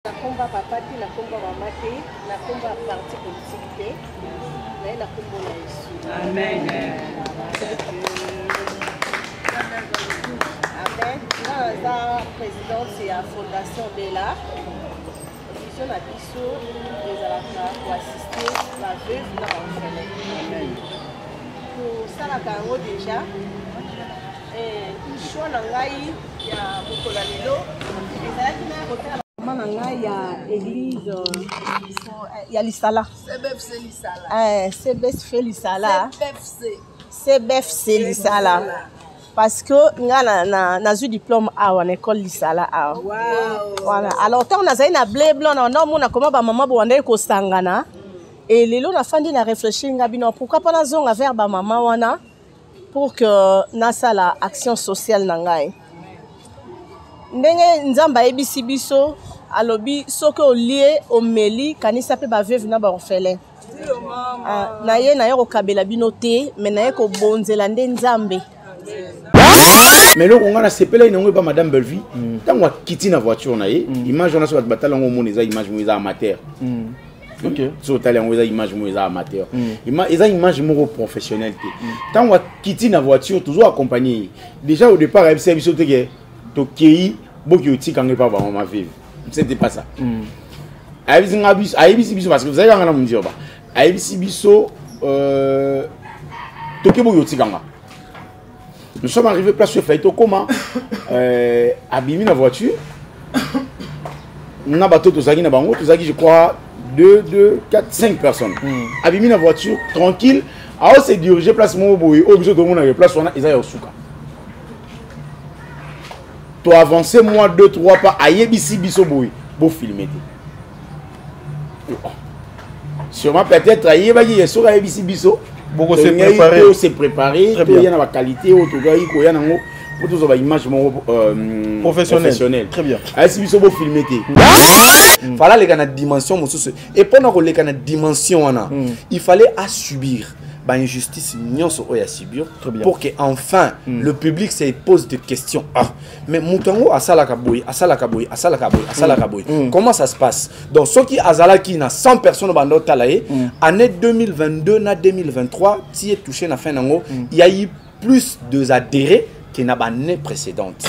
La combat papa, la combat maman, la combat parti politique, la combat Amen. Amen. La présidente c'est la fondation Bella. Vision à Bissot, les alaka pour assister la veuve dans l'orphelinat. Amen. Pour ça la carreau déjà. Et choix nangai ya bokola lelo. Ezalaki na côté il y a l'église, il y a l'Isala. CBFC l'Isala. Parce que nous avons un diplôme à l'école l'Isala. Voilà. Alors, quand on a un blé blanc, on a comment maman a kostangana. Et les gens ont réfléchi, pourquoi pas nous avons vers maman pour que nous ayons l'action sociale. Ndenge nzamba ebisi biso alobi soki olie omeli kanisa pe ba veuve na ba orphelin na ye ko kabela bino te mais na ye ko bonzela nde nzambe mais lo on a sepela inongo ba madame Bellevue tango akiti na voiture na ye image on a sur batala ngo mona image mo amateur OK so tala ngo image mo amateur image mo professionnel te tango akiti na voiture toujours accompagné déjà au départ elle s'est biso te que Tokei, beaucoup de gens pas vraiment vivre. C'était pas ça. Aïbisi biso parce que vous avez un me dire Aïbisi biso Tokei beaucoup de gens. Nous sommes arrivés place sur Faito comment abîmer la voiture. On a bateau tous na bango, tous je crois 2, 4, 5 personnes. Abîmer la voiture tranquille. Alors c'est diriger place mon boy, au besoin de mon place on a ils au souka. Tu avances moi 2, 3 pas à Yebisi Biso Boy pour filmer. Sûrement peut-être à Yebagi sur Yebisi Biso. Beaucoup se préparer. Il y a la qualité, pour tous les images professionnelles. Très bien. À Yebisi Biso pour filmer. Voilà les gars la dimension. Et pendant que les gars la dimension, il fallait à subir. Injustice à subir pour que enfin le public se pose des questions. Mais Moutango comment ça se passe? Donc ceux qui azalaki na 100 personnes dans talaye année 2022 na 2023 qui est touché na fin nango il y a eu plus de adhérés que na année précédente.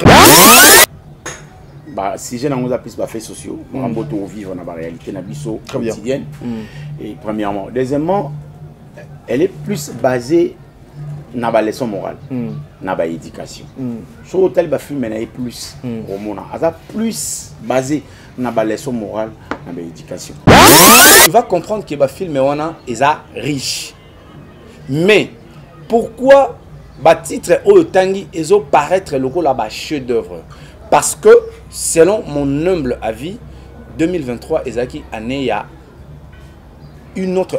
Si j'ai dans plus de faits sociaux, on va vivre dans la réalité na biso quotidienne. Et premièrement, deuxièmement elle est plus basée dans la leçon morale, dans la éducation. Sur l'hôtel, le film est plus plus basé dans la leçon morale, dans l'éducation. Tu vas comprendre que le film est riche. Mais pourquoi le titre Oyotangi est paraître le chef d'œuvre? Parce que selon mon humble avis, 2023 est année il une autre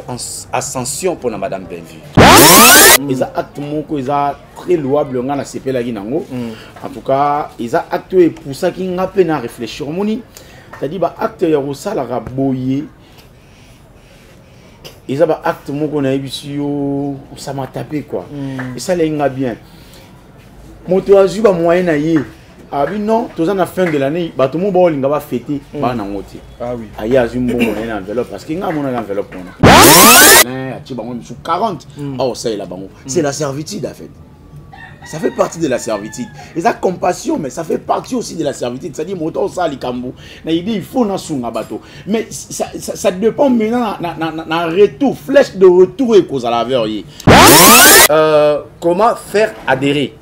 ascension pour Madame Bellevue. Ils ont acte très louable en tout cas, ils ont acte pour ça qu'ils n'ont pas réfléchir. C'est-à-dire acte ça la raboyer. Ils ont acte qu'on a eu ça m'a tapé quoi. Et ça les bien. Moto azu ba moyen na ye. Ah oui non, tous en la fin de l'année, tout le monde va fêter ba na ngoti. Ah oui. Aïe azu bon une enveloppe parce qu'il y a mon enveloppe on a. Tu vas sur 40. Oh ça est là bango. C'est la servitude en fait. Ça fait partie de la servitude. Et ça compassion mais ça fait partie aussi de la servitude. C'est-à-dire moto ça likambo. Na idée il faut na sunga bateau. Mais ça dépend maintenant na retour, flèche de retour et cause à la veille. Comment faire adhérer?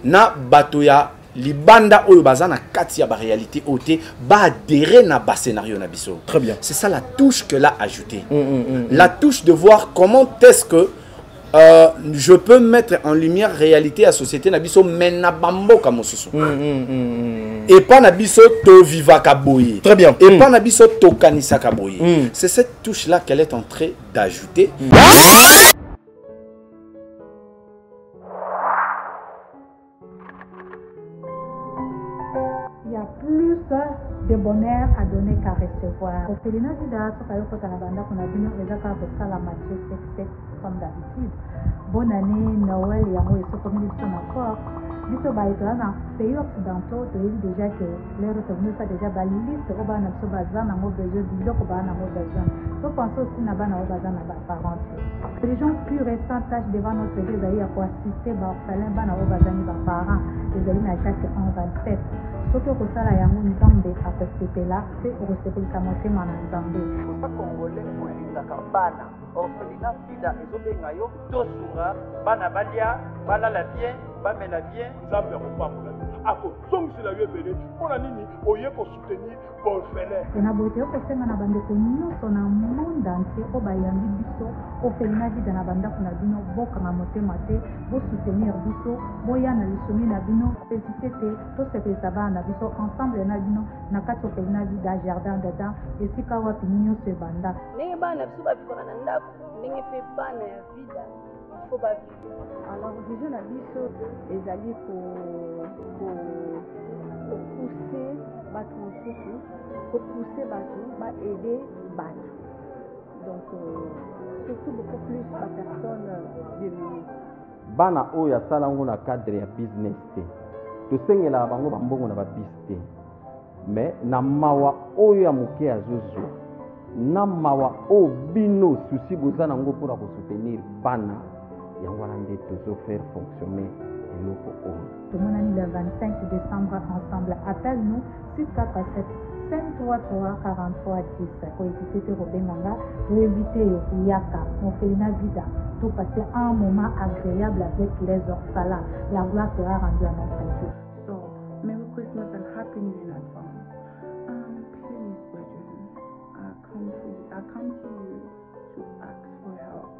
Na batoya libanda oyo bazana kati ya ba réalité oté ba adhérer na ba scénario na biso. Très bien. C'est ça la touche que l'a ajouté. La touche de voir comment est-ce que je peux mettre en lumière réalité à société na biso mais na bamboka mosusu. Et pas na biso to viva kaboyi. Très bien. Et pas na biso to kanisa kaboyi. C'est cette touche là qu'elle est en train d'ajouter. Il y a plus de bonheur à donner qu'à recevoir. Au Félina Vida, ce qu'on a vu, on a la Matthieu 7, comme d'habitude. Bonne année, Noël, et Amour, et ce comme ils sont encore. biso baetola na pays occidentaux toyebi déjà que lero tomonisa déjà baliste oyo bana biso baza nango besoin biloko baa nango besoin. Topense aussi na bana oyo baza na baparent te. Les gens plus récents tâche devant notre vie ezali ya koassiste baorphelin bana oyo bazani baparent ezali na Jacques 1:27. soki okosala yango nzambe akosepela mpe okosepelisa motema na nzambe. kosa congolais olingaka bana orphelinat vida ezobenga yo tosunga bana balia balala bien bamela bien nzambe akopambola akozongisela yo ebele mpona nini oye kosoutenir baorphelin. Na boye toye kosenga na bandeko nyonso na monde entier oyo bayambi biso orphelinat vida na bandako na bino bokanga motema te bosoutenir biso boya na lisomi na bino hésite te tosepelisa bana na biso ensemble na bino na kati orphelinat vida jardin dedans esika wapi nyonso ebanda. Ndenge bana biso bavivaka na ndako ndenge mpe bana ya vida fo bavive. Alors vision na biso ezali kopousser bato mosusu kopousser bato baaider bato donc surtout beaucoup plus bapersone démunies. Bana oyo asala yango na cadre ya business te tosengelaka bango bambongo na babisi te mais na mawa oyo ya moke azozwa na mawa oyo bino susi boza nango mpona kosoutenir bana yango wana nde tozofaire fonctionner eloko oyo. Tomonani le 25 décembre ensemble. Appelle-nous 647 533 43 10. Pour éviter Robenganga, pour éviter Yaka, orphelinat vida, pour passer un moment agréable avec les orphelins. La gloire sera rendue à notre Dieu. So, Merry Christmas and Happy New Year in advance. Please, brethren, I come to you to ask for help.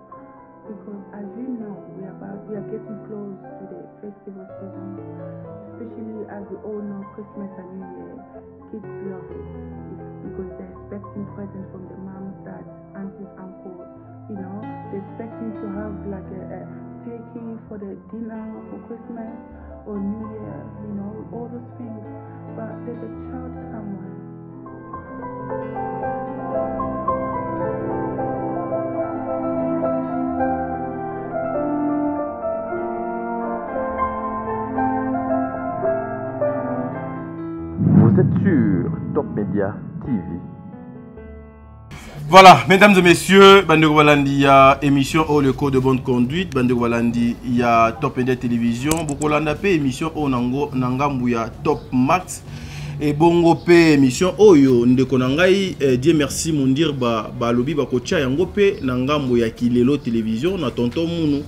Because as you know, we are getting close to the festival season, especially as we all know Christmas and New Year, kids love it because they're expecting presents from the moms, dads, aunties, uncles, you know, they're expecting to have like a turkey for the dinner for Christmas or New Year, you know, all those things, but there's a child somewhere. Vous êtes sur Top Media TV. Voilà, mesdames et messieurs, Bandeko Balandi, il y a émission au le code de bonne conduite. Bandeko Balandi, il y a Top Media Télévision. Bokolanda pe émission au Nangambu, il y a Top Max. Et bongo pe émission oyo ndeko nangai Dieu merci mon dire ba lobi ba kocha yango pe nangambu ya Kilelo Télévision na tonton Mounou.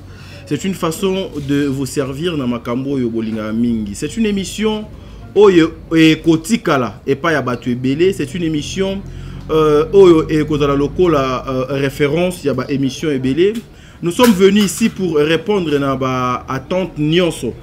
C'est une façon de vous servir na makambo yo bolinga mingi. C'est une émission oyo ekotikala et pas ya batu ebele. C'est une émission oyo ekozala lokola référence ya ba émission ebele. Nous sommes venus ici pour répondre na ba attente nyonso.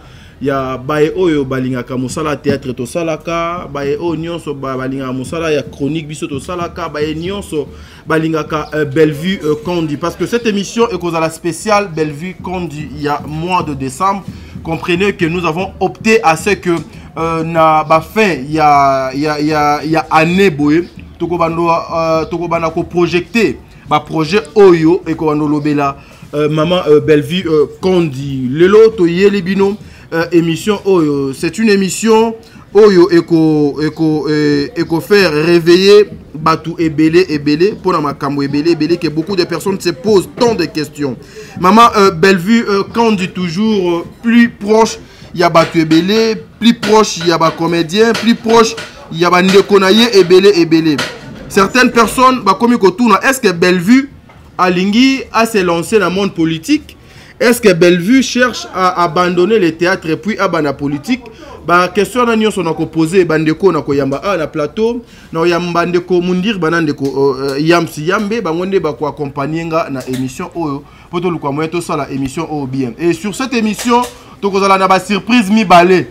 Ya bae oyo balingaka musala théâtre to salaka, bae oyo nyonso balingaka musala ya chronique biso to salaka, bae nyonso balingaka Bellevue Kondi, parce que cette émission est causée à la spéciale Bellevue Kondi il y a mois de décembre. Comprenez que nous avons opté à ce que na ba fin il y a année boye toko bana ko projeter ba projet oyo et ko lobela maman Bellevue Kondi lelo to yeli bino émission oyo, c'est une émission oyo eko faire réveiller Batou Ebele pour la makambo Ebele que beaucoup de personnes se posent tant de questions. Maman Bellevue quand dit toujours plus proche il y a Batou Ebele, plus proche il y a ba comédien, plus proche il y a ba ndekonaye Ebele. Certaines personnes ba komi ko tourna, est-ce que Bellevue alingi a se lancer dans le monde politique? Est-ce que Bellevue cherche à abandonner le théâtre et puis abandonner la politique? Bah question na nyonso na ko poser bandeko na ko yamba na plateau na yamba ndeko mundir banandeko yamsi yambe bangonde ba ko accompagner nga na émission oyo poto lukwa moyo to sala émission oyo bien. Et sur cette émission to kozala na ba surprise mi balé.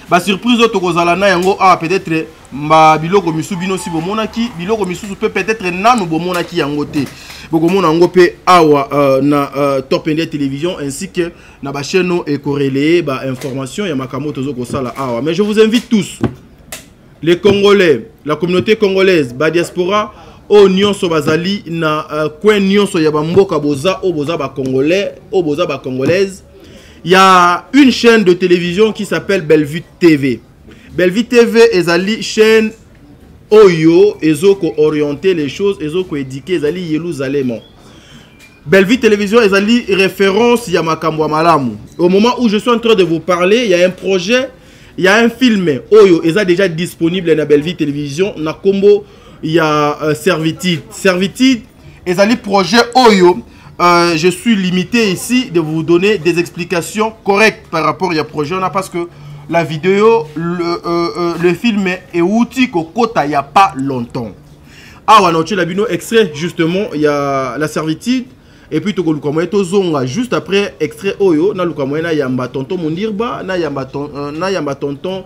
Ba surprise to kozala na yango peut-être mba biloko misu bino si bomonaki biloko misu peut-être nanu bomonaki yango te. Bokomona yango pe awa na Top Media Télévision ainsi que na ba chaîne et corrélé ba information ya makambo tozo ko sala awa. Mais je vous invite tous les Congolais, la communauté congolaise, ba diaspora o nyonso bazali na coin nyonso ya ba mboka boza o boza ba Congolais, o boza ba Congolaise. Il y a une chaîne de télévision qui s'appelle Bellevue TV. Bellevue TV est une chaîne Oyo, ezoko orienter les choses, ezoko éduquer, ezali Jérusalem. Bellevue Télévision ezali référence ya makambo malamu. Au moment où je suis en train de vous parler, il y a un projet, il y a un film Oyo, est déjà disponible dans Bellevue Télévision. Na combo, il y a Servitude. Servitude ezali projet Oyo. Je suis limité ici de vous donner des explications correctes par rapport à projet parce que la vidéo, le film est outil qu'au côté il n'y a pas longtemps. Ah, on a la vidéo extrait justement, il y a la servitude. Et puis, juste après, extrait Oyo, il y a tonton Mondirba, il y a tonton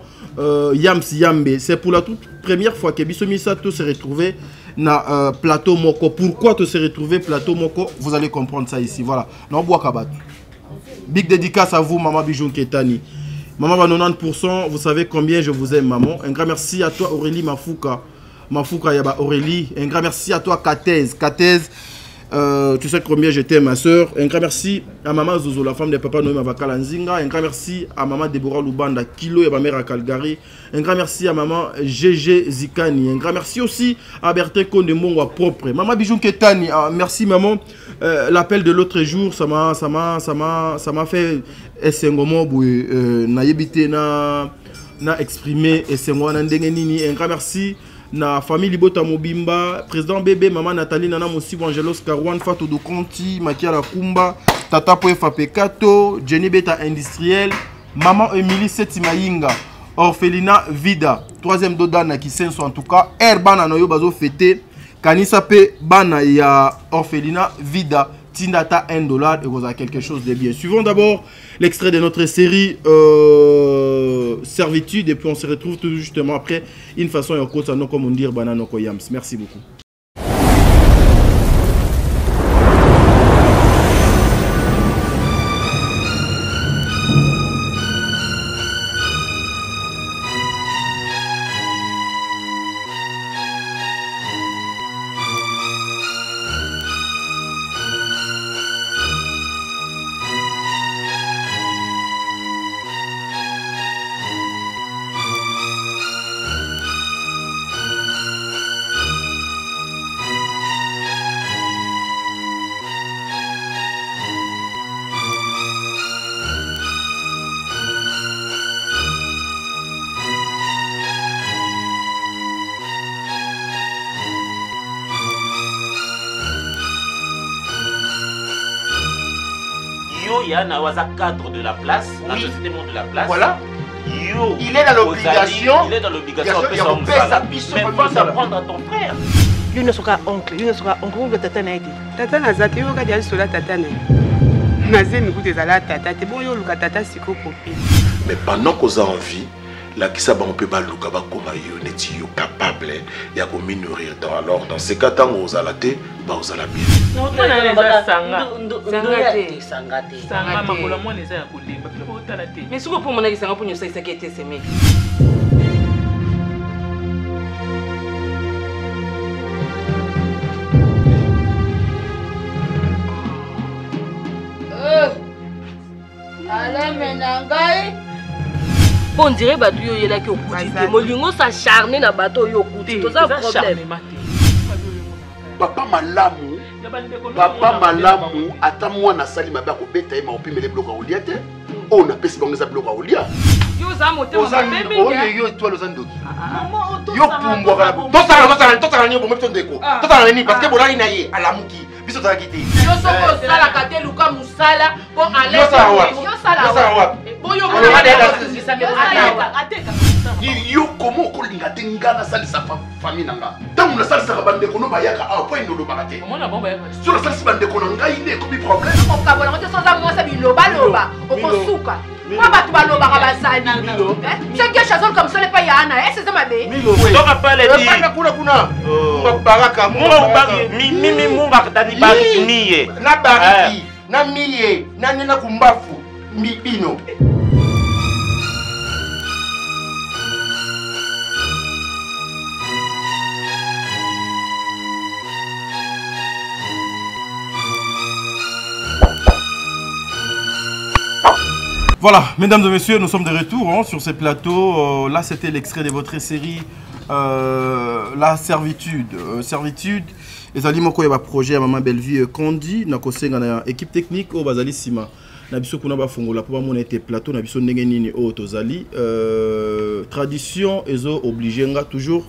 Yams Yambe. C'est pour la toute première fois que Bissomisa se retrouvé na plateau Moko. Pourquoi tu se retrouvé plateau Moko? Vous allez comprendre ça ici. Voilà. Non, big dédicace à vous, Maman Bijou Ketani. Maman, 90%, vous savez combien je vous aime, maman. Un grand merci à toi, Aurélie Mafouka. Mafouka Yaba Aurélie. Un grand merci à toi, Katez. Katez, tu sais combien je t'aime, ma soeur. Un grand merci à maman Zozo, la femme de papa Noé Mavakala Nzinga. Un grand merci à maman Deborah Lubanda, Kilo et ma mère à Calgary. Un grand merci à maman GG Zikani. Un grand merci aussi à Bertin Konde Mongwa propre. Maman Bijou Ketani, merci maman. L'appel de l'autre jour, ça m'a fait essengomo na yebite na exprimer essengo na ndenge nini. Un grand merci na famille Libota Mobimba, président bébé, maman Nathalie Nana Mossi Angelos Karwan, Fatou do Conti, Makia La Kumba, Tata Poefa Pekato, Jenny Beta Industriel, maman Emily Setimayinga, Orphelina Vida, troisième dodana qui senso en tout cas, Erbana Noyo Bazo Fete, Kanisa Pe Bana ya Orphelina Vida, Tindata $1 et vous avez quelque chose de bien. Suivons d'abord l'extrait de notre série Servitude et puis on se retrouve tout justement après une façon et comme on dit Banano Koyams. Merci beaucoup. Yana waza cadre de la place, la société monde de la place. Voilà. Yo, il est dans l'obligation. Il est dans l'obligation de faire mais pense à prendre à ton frère. Lui ne sera oncle, lui ne sera oncle. Où tata n'a été? Tata n'a zati yo kadi sur la tata ne. Naze mi goûte zala tata te bon yo luka tata siko kopi. Mais pendant qu'on a envie, la qui ça on peut pas luka ba koma yo neti yo capable ya ko minorir dans alors dans ces cas tant aux alaté ba aux alabie. Non, na sanga. Sanga makolo mwana eza ya kolemba pe ko tala te. Mais siko pour mon sanga pour nyosa isa kete semé. Allez menangai. On dirait que tu es là qui est au côté. Molingo s'acharne dans le bateau au côté. C'est un problème. Papa malamu. Papa malamu. Attends moi na sali ma bako beta ma opi mele bloka oliate. On a pesi bango za bloka olia. Yo za moté ma bébé. Oh yo toi le zando. Yo pumbo kala. Totala ni bo meto ndeko. Totala ni parce que bolali na ye alamuki. Biso tala kiti. Yo soko sala kate luka musala po ale. Yo sala wa. Boyo yo comment kolinga tengana salisa famille nanga tangu na salisa bande kono bayaka a point ndolo bakate mona bomba ya sur la salisa bande kono ngai ne ko bi problème ko kabola ngote soza mwasa biloba loba okosuka kwa batu baloba ka basani c'est quelque chose comme ça le pas yana c'est ça ma bé donc après les dit kuna baraka munga ubaki mimi munga katani baki miye na bariki na miye na nena kumbafu mibino. Voilà, mesdames et messieurs, nous sommes de retour hein, sur ces plateaux. Là, c'était l'extrait de votre série La Servitude. Servitude, et ali moko ya projet ya Maman Bellevue Kondi, na kosenga na équipe technique au bazali sima. Na biso kuna ba fongola po ba mona ete plateau na biso ndenge nini o tozali. Tradition ezo obligenga toujours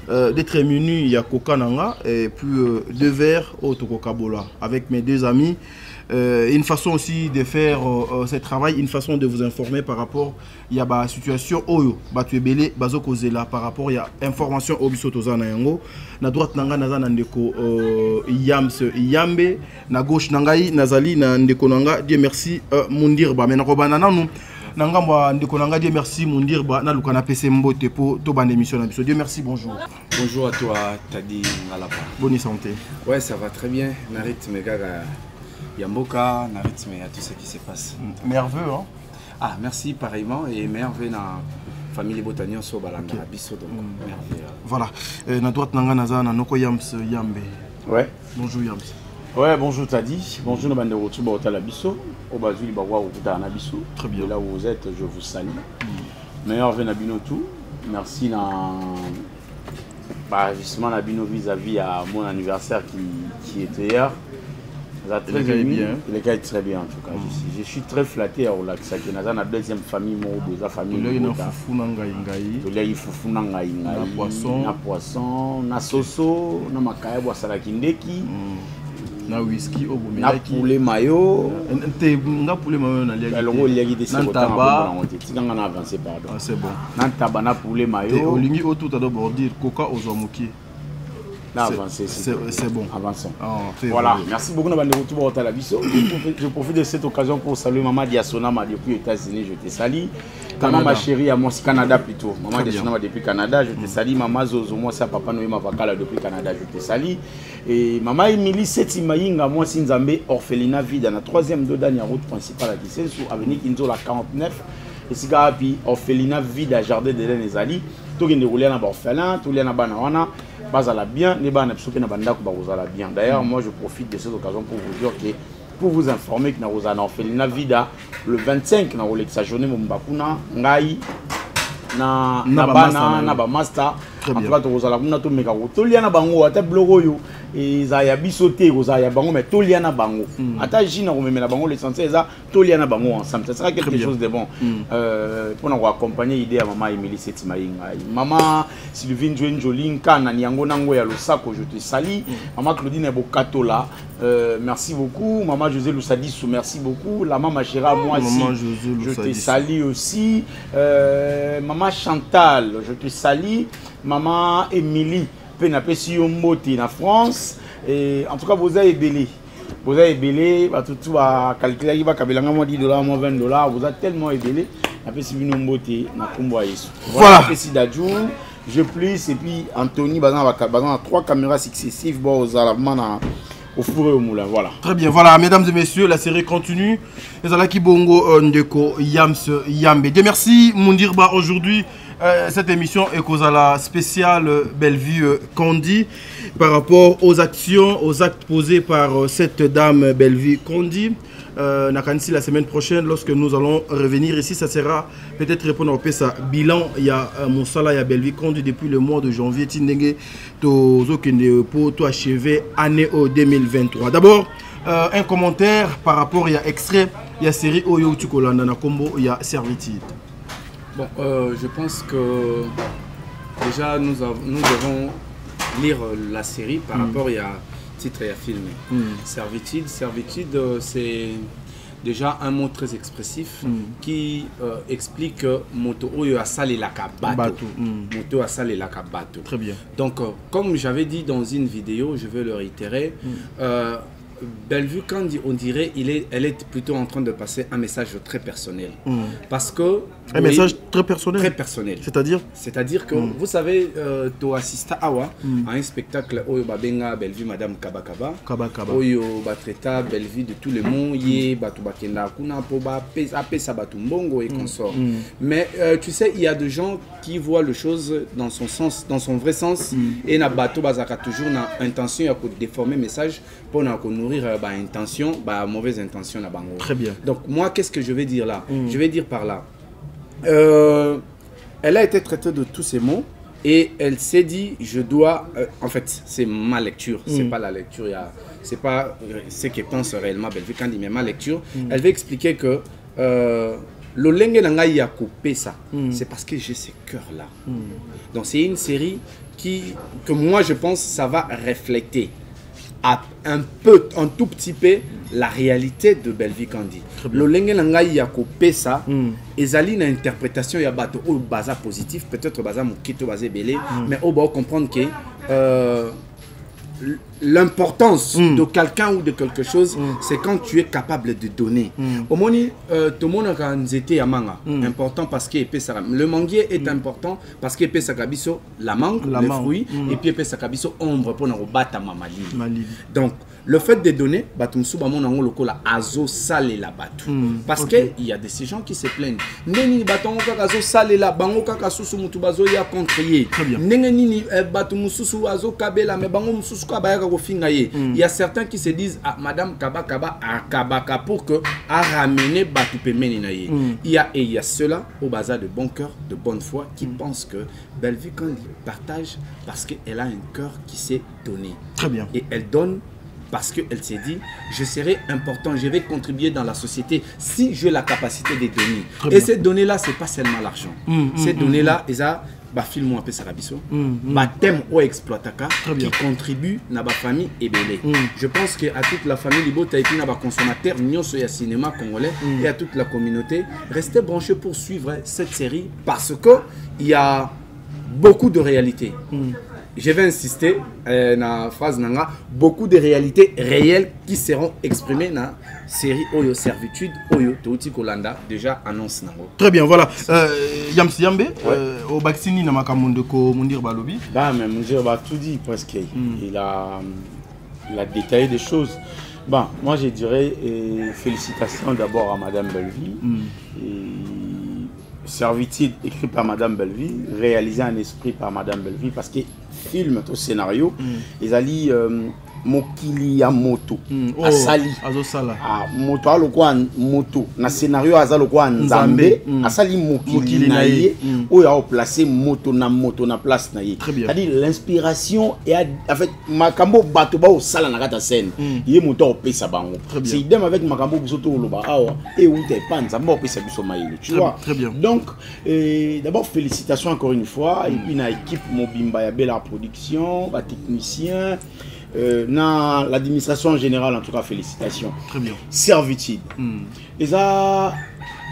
d'être muni ya kokananga et puis 2 verres au tokokabola avec mes 2 amis. Une façon aussi de faire ce travail, une façon de vous informer par rapport à la situation oyo batu ebele bazo kozela par rapport à information obiso tozana yango na droite nanga nazana ndeko Yams Yambe na gauche nangai nazali na ndeko nanga Dieu merci Mundirba mais na kobana nanu nanga mwa ndeko nanga Dieu merci Mundirba na lukana pese mbote po to bande émission na biso. Dieu merci, bonjour. Bonjour à toi Tadi Ngalapa. Bonne santé. Ouais, ça va très bien. Na rythme gaga Yamboka, na rythme à tout ce qui se passe. Merveilleux hein. Ah, merci pareillement et merveilleux na famille Botagnon so balanda biso donc merveilleux. Voilà. Na droite nanga nazana noko Yams Yambe. Ouais. Bonjour Yams. Ouais, bonjour Tadi. Bonjour Nabande Rotuba Otala Bisso. Obazuli Bawa Okuta Bisso. Très bien. Là où vous êtes, je vous salue. Meilleur Venabino tout. Merci na justement Nabino vis-à-vis à mon anniversaire qui était hier. Très bien. Il est très bien en tout cas. Je suis très flatté à Olaxa qui est dans la deuxième famille, la famille. Il y a foufou nangaï, foufou nangaï, na poisson, na soso, na makaya boasalakindeki, na whisky au bout, na poulet mayo, na poulet mayo na liagi. Alors il y a des tabac, on a avancé pardon. C'est bon. Na tabac na poulet mayo. Olingi autour à d'abord dire coca aux omoki. C'est bon. Avançons. Voilà. Merci beaucoup. Je profite de cette occasion pour saluer Maman Diasona depuis les États-Unis. Je te salue. Maman ma chérie à moi, c'est Canada plutôt. Maman Diasona depuis Canada. Je te salue. Maman Zozo, moi c'est Papa Noé Mavakala depuis Canada. Je te salue. Et Maman Emily Setimaïnga, moi c'est Nzambe Orphelinat Vide. Dans la 3e de la route principale à Kissen, sur Avenue Kinzo la 49. Et c'est puis Orphelinat Vide à Jardin de l'Enezali. Tout est déroulé dans l'orphelin, tout est dans Banawana. Bien, d'ailleurs, moi je profite de cette occasion pour vous dire que pour vous informer que nous avons fait une vida le 25 na Rolexa journée Mbakuna ngai na bana na ba master en tout cas to zala kuna to meka to liana bango ata blogo yo et za ya bisoté ko za ya bango mais to liana bango ata jina ko memela bango l'essentiel ça to liana bango ensemble ça sera quelque chose de bon pour nous accompagner idée à maman Emily Setimaïnga maman Sylvine Joline kana niango nango ya losako je te salue maman Claudine Bokatola merci beaucoup maman José Lousadissou merci beaucoup la maman chérie moi aussi je te salue aussi maman Chantal je te salue maman Émilie Penapesi Yombote na France et en tout cas vous avez belé tout va calculer va kabelanga moi $10 moi $20 vous êtes tellement ébélé Napesi Yombote na kombo Yesu voilà Napesi Dadjou je plisse et puis Anthony bazan a 3 caméras successives bon aux alarmants au four et au moulin, voilà. Très bien, voilà, mesdames et messieurs, la série continue. Les Alaki Bongo Ndeko Yams Yambe. Dieu merci, Mundirba, aujourd'hui, cette émission est cause à la spéciale Bellevue Kondi par rapport aux actions, aux actes posés par cette dame Bellevue Kondi. Nakansi la semaine prochaine, lorsque nous allons revenir ici, ça sera peut-être répondre au PESA bilan. Il y a Moussala, il y a Bellevue Kondi depuis le mois de janvier. Tindenge Tozokende pour tout achever année 2023. D'abord, un commentaire par rapport à extrait, il y a série Oyo Tukolanda na Kombo, il y a Servitude. Bon, je pense que déjà nous devons lire la série par rapport à titre et à film. Servitude, c'est déjà un mot très expressif qui explique moto oyo asale la kabato. Moto asale la kabato. Très bien. Donc, comme j'avais dit dans une vidéo, je vais le réitérer. Bellevue Kondi, on dirait, elle est plutôt en train de passer un message très personnel. Parce que Un message très personnel. Très personnel. C'est-à-dire que, vous savez, tu assistes à un spectacle où Babenga Bellevue Madame Kaba Kaba. Où il traita Bellevue de tout le monde. Il y a Bakenda Kuna Poba, Pesa Batumbongo et consort. Mais tu sais, il y a des gens qui voient les choses dans son sens, dans son vrai sens. Et na bateau bazaka toujours na intention de déformer le message pour nourrir intention, mauvaise intention na bango. Très bien. Donc moi, qu'est-ce que je vais dire là? Je vais dire par là. Elle a été traitée de tous ces mots et elle s'est dit je dois en fait c'est ma lecture, c'est pas la lecture, c'est pas ce que pense réellement Bellevue quand il met ma lecture. Elle va expliquer que l'olenge nanga ya coupé ça, c'est parce que j'ai ce cœur là. Donc c'est une série que moi je pense ça va refléter un tout petit peu la réalité de Bellevue Kandi. L'olenge nanga ya coupé ça, ezali na interprétation ya bato au baza positif, peut-être baza mokito baza belé, mais on va comprendre que l'importance de quelqu'un ou de quelque chose, c'est quand tu es capable de donner. Au moni, tout le monde a nzete manga important parce que le manguier est important parce que la mangue, le fruit, et puis sakabiso ombre pour nous battre mamali. Donc le fait de donner, azo salé la batu. Parce que il y a de ces gens qui se plaignent. Neni baton azo salé la bango kaka susu mutu bazo ya contrier. Neni batu mususu azo kabela me bango mususu ka bayaka ko fingaye. Il y a certains qui se disent madame Kaba Kaba a Kabaka pour que a ramener batu pemeni na ye. Il y a ceux-là au bazar de bon cœur, de bonne foi qui pensent que Bellevue Kandi partage parce qu'elle a un cœur qui s'est donné. Très bien. Et elle donne parce qu'elle s'est dit, je serai important, je vais contribuer dans la société si j'ai la capacité de donner. Et ces données-là, ce n'est pas seulement l'argent. Ces données-là, ça, film un peu sarabiso, thème ou exploitaka qui contribue à la famille et belé. Je pense qu'à toute la famille libo taïpi na consommateur nyon soya cinéma congolais et à toute la communauté, restez branchés pour suivre cette série parce que il y a beaucoup de réalités. Je vais insister dans la phrase nanga, beaucoup de réalités réelles qui seront exprimées dans la série Oyo Servitude, Oyo Touti Kolanda, déjà annonce nango. Très bien, voilà. Yamsi Yambe, au Baksini na makamondo ko Mundir Balobi. Bah, mais Mundir va tout dit presque. Il a détaillé des choses. Bon, moi je dirais félicitations d'abord à Madame Bellevue. Servitude écrit par Madame Bellevue, réalisé en esprit par Madame Bellevue, parce que film au scénario, ils allaient mokili ya moto asali azosala moto alokwa moto na scénario azalokwa nzambe asali mokili na ye oyo a placer moto na place na ye. C'est-à-dire l'inspiration et en fait makambo bato ba osala na kata scène ye moto opesa bango. C'est idem avec makambo bisoto loba awa et ou te pas nzambe opesa biso maïle, tu vois. Donc d'abord félicitations encore une fois et puis na équipe Mobimba ya Bella Production, ba technicien dans l'administration générale, en tout cas, félicitations. Très bien. Servitude. Et ça,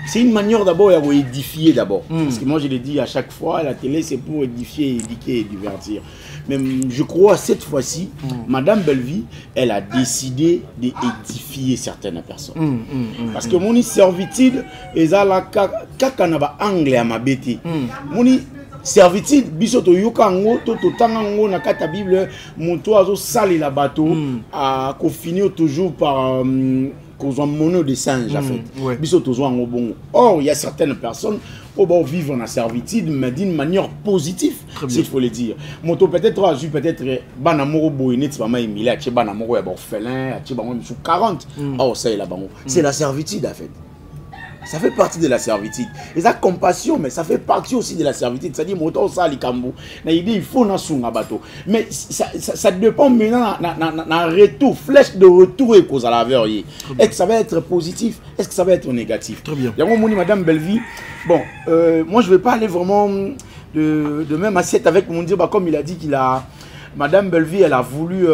c'est une manière d'abord d'édifier d'abord. Parce que moi, je l'ai dit à chaque fois, la télé, c'est pour édifier, éduquer et divertir. Mais je crois, cette fois-ci, Madame Bellevue, elle a décidé d'édifier certaines personnes. Parce que mon servitude, et ça, la kakanaba anglais à ma bête. Mon servitude bisoto yokango to tangango na kata Bible moto azo sali la bateau a ko finir toujours par cause mono de singe en fait bisoto zo ngo bongo. Or il y a certaines personnes au bon vivre en servitude mais d'une manière positive, s'il faut le dire. Moto peut-être a eu peut-être bana moro boinet ba ma emile a bana moro ya orphelin a bango sous 40. Or ça est là bango. C'est la servitude en fait. Ça fait partie de la servitude. Et ça, compassion, mais ça fait partie aussi de la servitude. C'est-à-dire, il faut un bateau. Mais ça dépend maintenant d'un retour, flèche de retour et cause à la verre. Est-ce que ça va être positif? Est-ce que ça va être négatif? Très bien. Madame Bellevue, bon, moi je ne vais pas aller vraiment de même assiette avec mon Dieu, comme il a dit qu'il a. Madame Bellevue, elle a voulu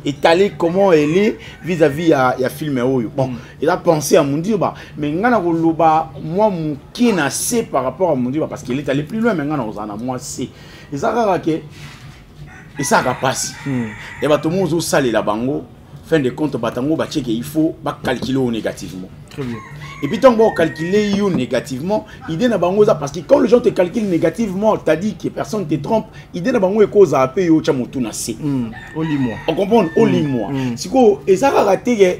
étaler comment elle est vis-à-vis à film Oyo. Bon, elle a pensé à mon Dieu, mais moi, mon qui n'a assez par rapport à mon Dieu, parce qu'il est allé plus loin, mais moi, c'est. Et ça a passé. Et tout le monde a salé la bango. fin de compte batango ba check il faut ba calculer négativement. Très bien. Et puis tant qu'on calculer you négativement, idée na bango ça parce que quand les gens te calculent négativement, t'as dit que personne te trompe, idée na bango e cause à payer yo chamutu na C. Oli-moi. On comprend oli-moi. Siko et ça raté que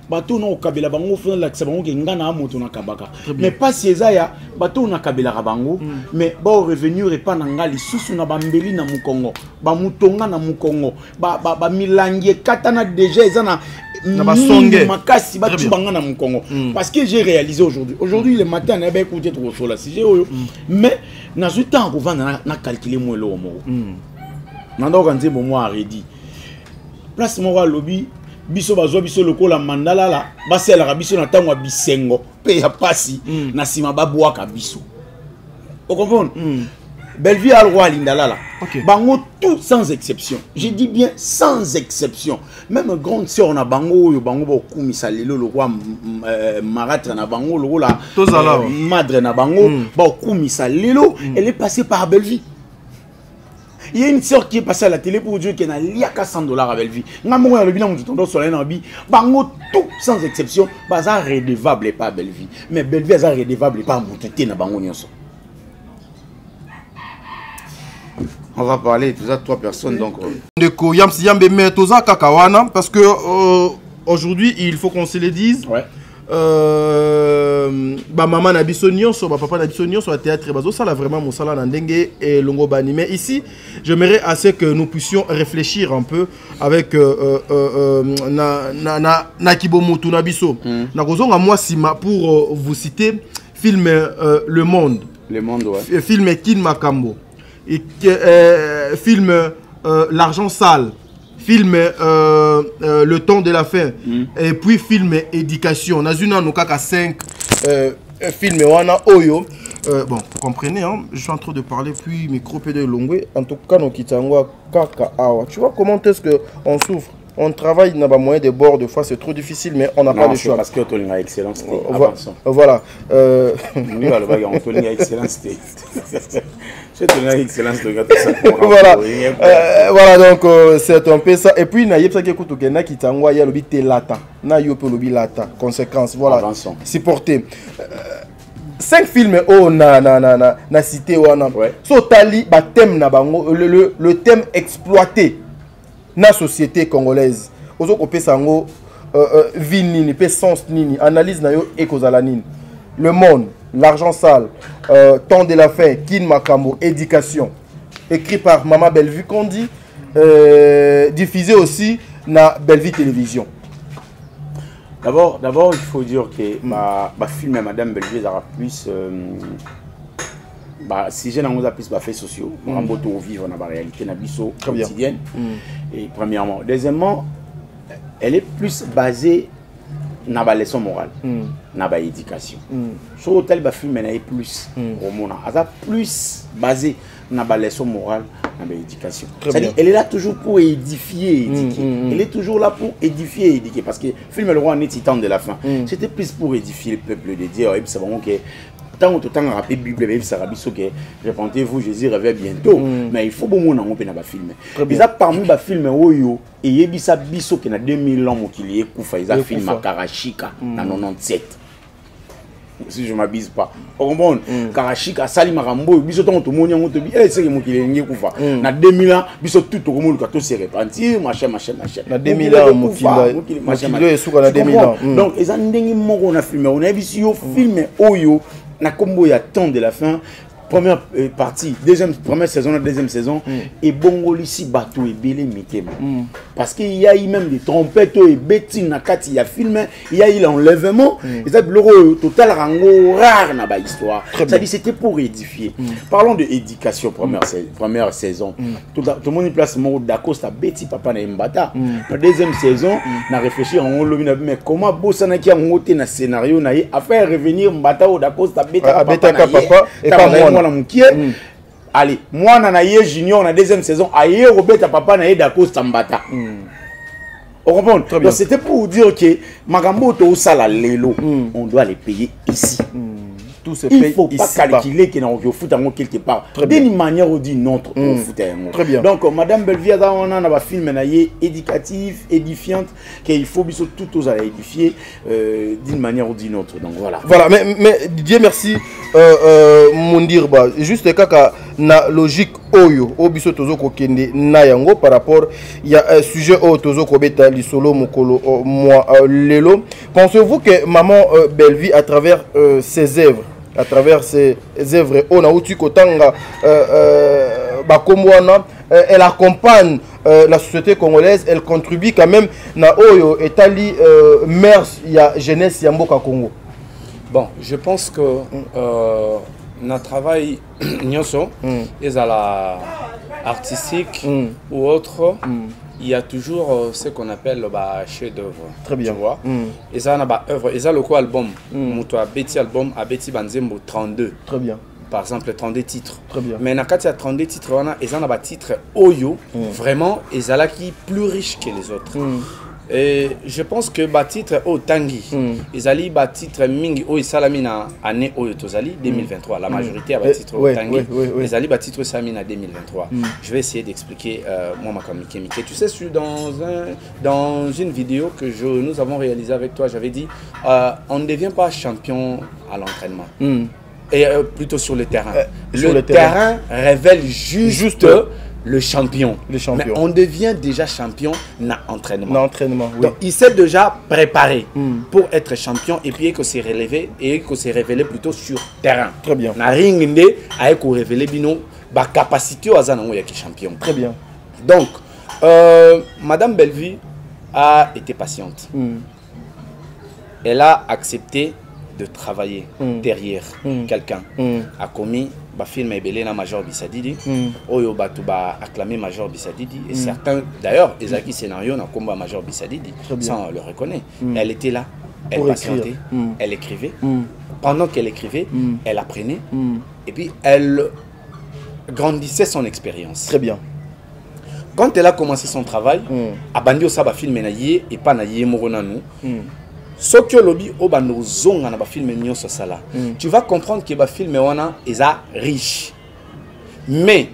bateau non kabela bango fona la bango ke ngana moto na kabaka. Mais pas si ezaya bateau na kabela bango, mais ba revenir et pas na ngali susu na bambeli na mukongo, ba mutonga na mukongo, ba milangie katana déjà ezana makasi batu banga na mukongo. Parce que j'ai réalisé aujourd'hui le matin na ba écouter trop chaud là si j'ai mais na ce temps ko vendre na calculer moi lo mo. Nando kanze bo moi ready. Place mo lobby biso bazwa biso lokola mandala la basela biso na tango bisengo pe ya pasi na sima babwaka biso. Vous comprenez? Bellevue a le roi lindala la. Bango tout sans exception. Je dis bien sans exception. Même grande sœur na bango yo bango ba kumisa lelo le roi maratre na bango le roi la madre na bango ba kumisa lelo elle est passée par Bellevue. Il y a une sœur qui est passée à la télé pour dire qu'elle a lié à 100 $. À Bellevue. Nous avons le bango tout sans exception, baza redevable pas Bellevue. Mais Bellevue est redevable pas Moutouté na bango nyonso. On va parler de ça trois personnes donc. Ndeko Yambe mais toza kakawana parce que aujourd'hui il faut qu'on se le dise. Ouais. Ba maman na biso nyonso ba papa na biso nyonso au théâtre bazo ça là vraiment mosala na ndenge et longo bani mais ici j'aimerais assez que nous puissions réfléchir un peu avec na kibomutu na biso na kozonga moi sima pour vous citer film Le Monde ouais. Film Kin Makambo et film L'argent sale, film Le temps de la fin et puis film Éducation. Nazuna no kaka 5 films wana oyo. Bon, vous comprenez, hein? Je suis en train de parler puis micro peu de longue. En tout cas, no kitangwa kaka awa. Tu vois comment est-ce que on souffre? On travaille dans moyen de bord, de fois c'est trop difficile, mais on n'a pas le choix. Parce que tu as excellence. Voilà. Voilà, donc c'est un peu ça. Et puis, il y a qui t'a dit lata. Na yopo lobi lata. Conséquence, voilà. Supporter. 5 films na cité wana. So tali ba thème na bango le thème exploité. Na société congolaise ozo kopé sango vie nini pe sens nini analyse na yo ekozala nini. Le Monde, L'argent sale, Temps de la fin, Kin Makambo, Éducation, écrit par Maman Bellevue Kondi, diffusé aussi na Bellevue Télévision. D'abord il faut dire que ma film Madame Bellevue aura plus si j'ai un plus fait sociaux, on va vivre dans la réalité na biso quotidienne. Et premièrement, deuxièmement, elle est plus basée dans la leçon morale, dans la éducation. Sur tel film elle est plus plus basée dans la leçon morale, dans l'éducation. C'est-à-dire elle est là toujours pour édifier et éduquer. Elle est toujours là pour édifier et éduquer parce que le film Le Roi Titan de la fin, c'était plus pour édifier le peuple de Dieu. C'est vraiment que tant que tu as rappelé Bible, ça a dit que répentez-vous, Jésus revient bientôt. Mais il faut que nous ayons un film. Et ça, parmi les films, il y a des biso qui a 2000 ans qui est koufa. Il y a un film à Karachika en 97. Si je ne m'abuse pas. Vous comprenez? Karachika, Sali Marambo, biso tant que tout le monde est c'est qui est koufa. Dans 2000 ans, biso tout le monde qui s'est repenti, machin. Dans 2000 ans, Mokilo est sous dans 2000 ans. Donc, ils ont un film. On a vu un film Oyo. Na combo ya Temps de la fin, première partie, première saison, deuxième saison, et bongo ici bateau et belé mitema. Parce qu'il y a eu même des trompettes et Betty Nakati, il y a filmé, il y a eu l'enlèvement, et ça le total rango rare na ba histoire. Ça dit c'était pour édifier. Parlons de éducation première saison. Tout le monde place mon d'Acosta Betty papa na Mbata. La deuxième saison, na réfléchir en lobby mais comment bossana qui a monté na scénario na a faire revenir Mbata au d'Acosta Betty papa et pas moi. Allez, moi Nanaye Junior, la deuxième saison, aïe, Robert papa Naye Dako Stambata. On comprend? Donc c'était pour dire que Magambo to Sala Lelo, on doit les payer ici. Tout se il paye faut pas ici-bas. calculer qu'il y a un foot quelque part. D'une manière ou d'une autre, on fout un Très bien. Donc, Madame Bellevue, on a un film éducatif, édifiant, qu'il faut tout aux édifier d'une manière ou d'une autre. Donc voilà. Voilà, mais Dieu merci, Mundirba. Juste kaka na logique oyo, obiso tozo kokende na yango par rapport, il y a un sujet oyo tozo kobeta lisolo mokolo moi lelo. Pensez-vous que maman Bellevue à travers ses œuvres, à travers ses œuvres, on a outu kotanga bakomwana, elle accompagne la société congolaise, elle contribue quand même na oyo etali mers ya jeunesse ya mboka Congo. Bon, je pense que notre travail, nyonso, est à la artistique ou autre, il y a toujours ce qu'on appelle le chef-d'œuvre. Très bien. Tu vois? Et ça, on a œuvre. Et ça, le quoi album, Mouto a bêti album, a bêti Banzembo 32. Très bien. Par exemple, 32 titres. Très bien. Mais quand il y a 32 titres, on a des titres Oyo, vraiment, et ça qui plus riche que les autres. Et je pense que le titre au Tanguy, ils allaient le titre Mingi au Salamina année au Tozali 2023. La majorité a le titre au Tanguy. Ils allaient le titre Salamina 2023. Je vais essayer d'expliquer moi ma communiqué. Tu sais, dans une vidéo que nous avons réalisée avec toi, j'avais dit on ne devient pas champion à l'entraînement. Et plutôt sur le terrain. Le terrain révèle juste le champion. Mais on devient déjà champion dans l'entraînement. Oui. Donc il s'est déjà préparé pour être champion et puis que s'est relevé et que s'est révélé plutôt sur terrain. Très bien. Na ring ndé a ko révélé bino ba capacité au azana ya champion. Très bien. Donc Madame Bellevue a été patiente. Elle a accepté de travailler derrière quelqu'un. A commis ba film ebele na Major Bisadidi oyo batu ba acclamé Major Bisadidi et certains d'ailleurs ezaki scénario na combat Major Bisadidi ça on le reconnaît. Elle était là, elle patientait, elle écrivait. Pendant qu'elle écrivait, elle apprenait et puis elle grandissait son expérience. Très bien. Quand elle a commencé son travail, abandi osaba film na yé et pas na yé morona nous. Sokyo lobby au bando zonga na ba film nyonso sala. Tu vas comprendre que ba film wana est riche. Mais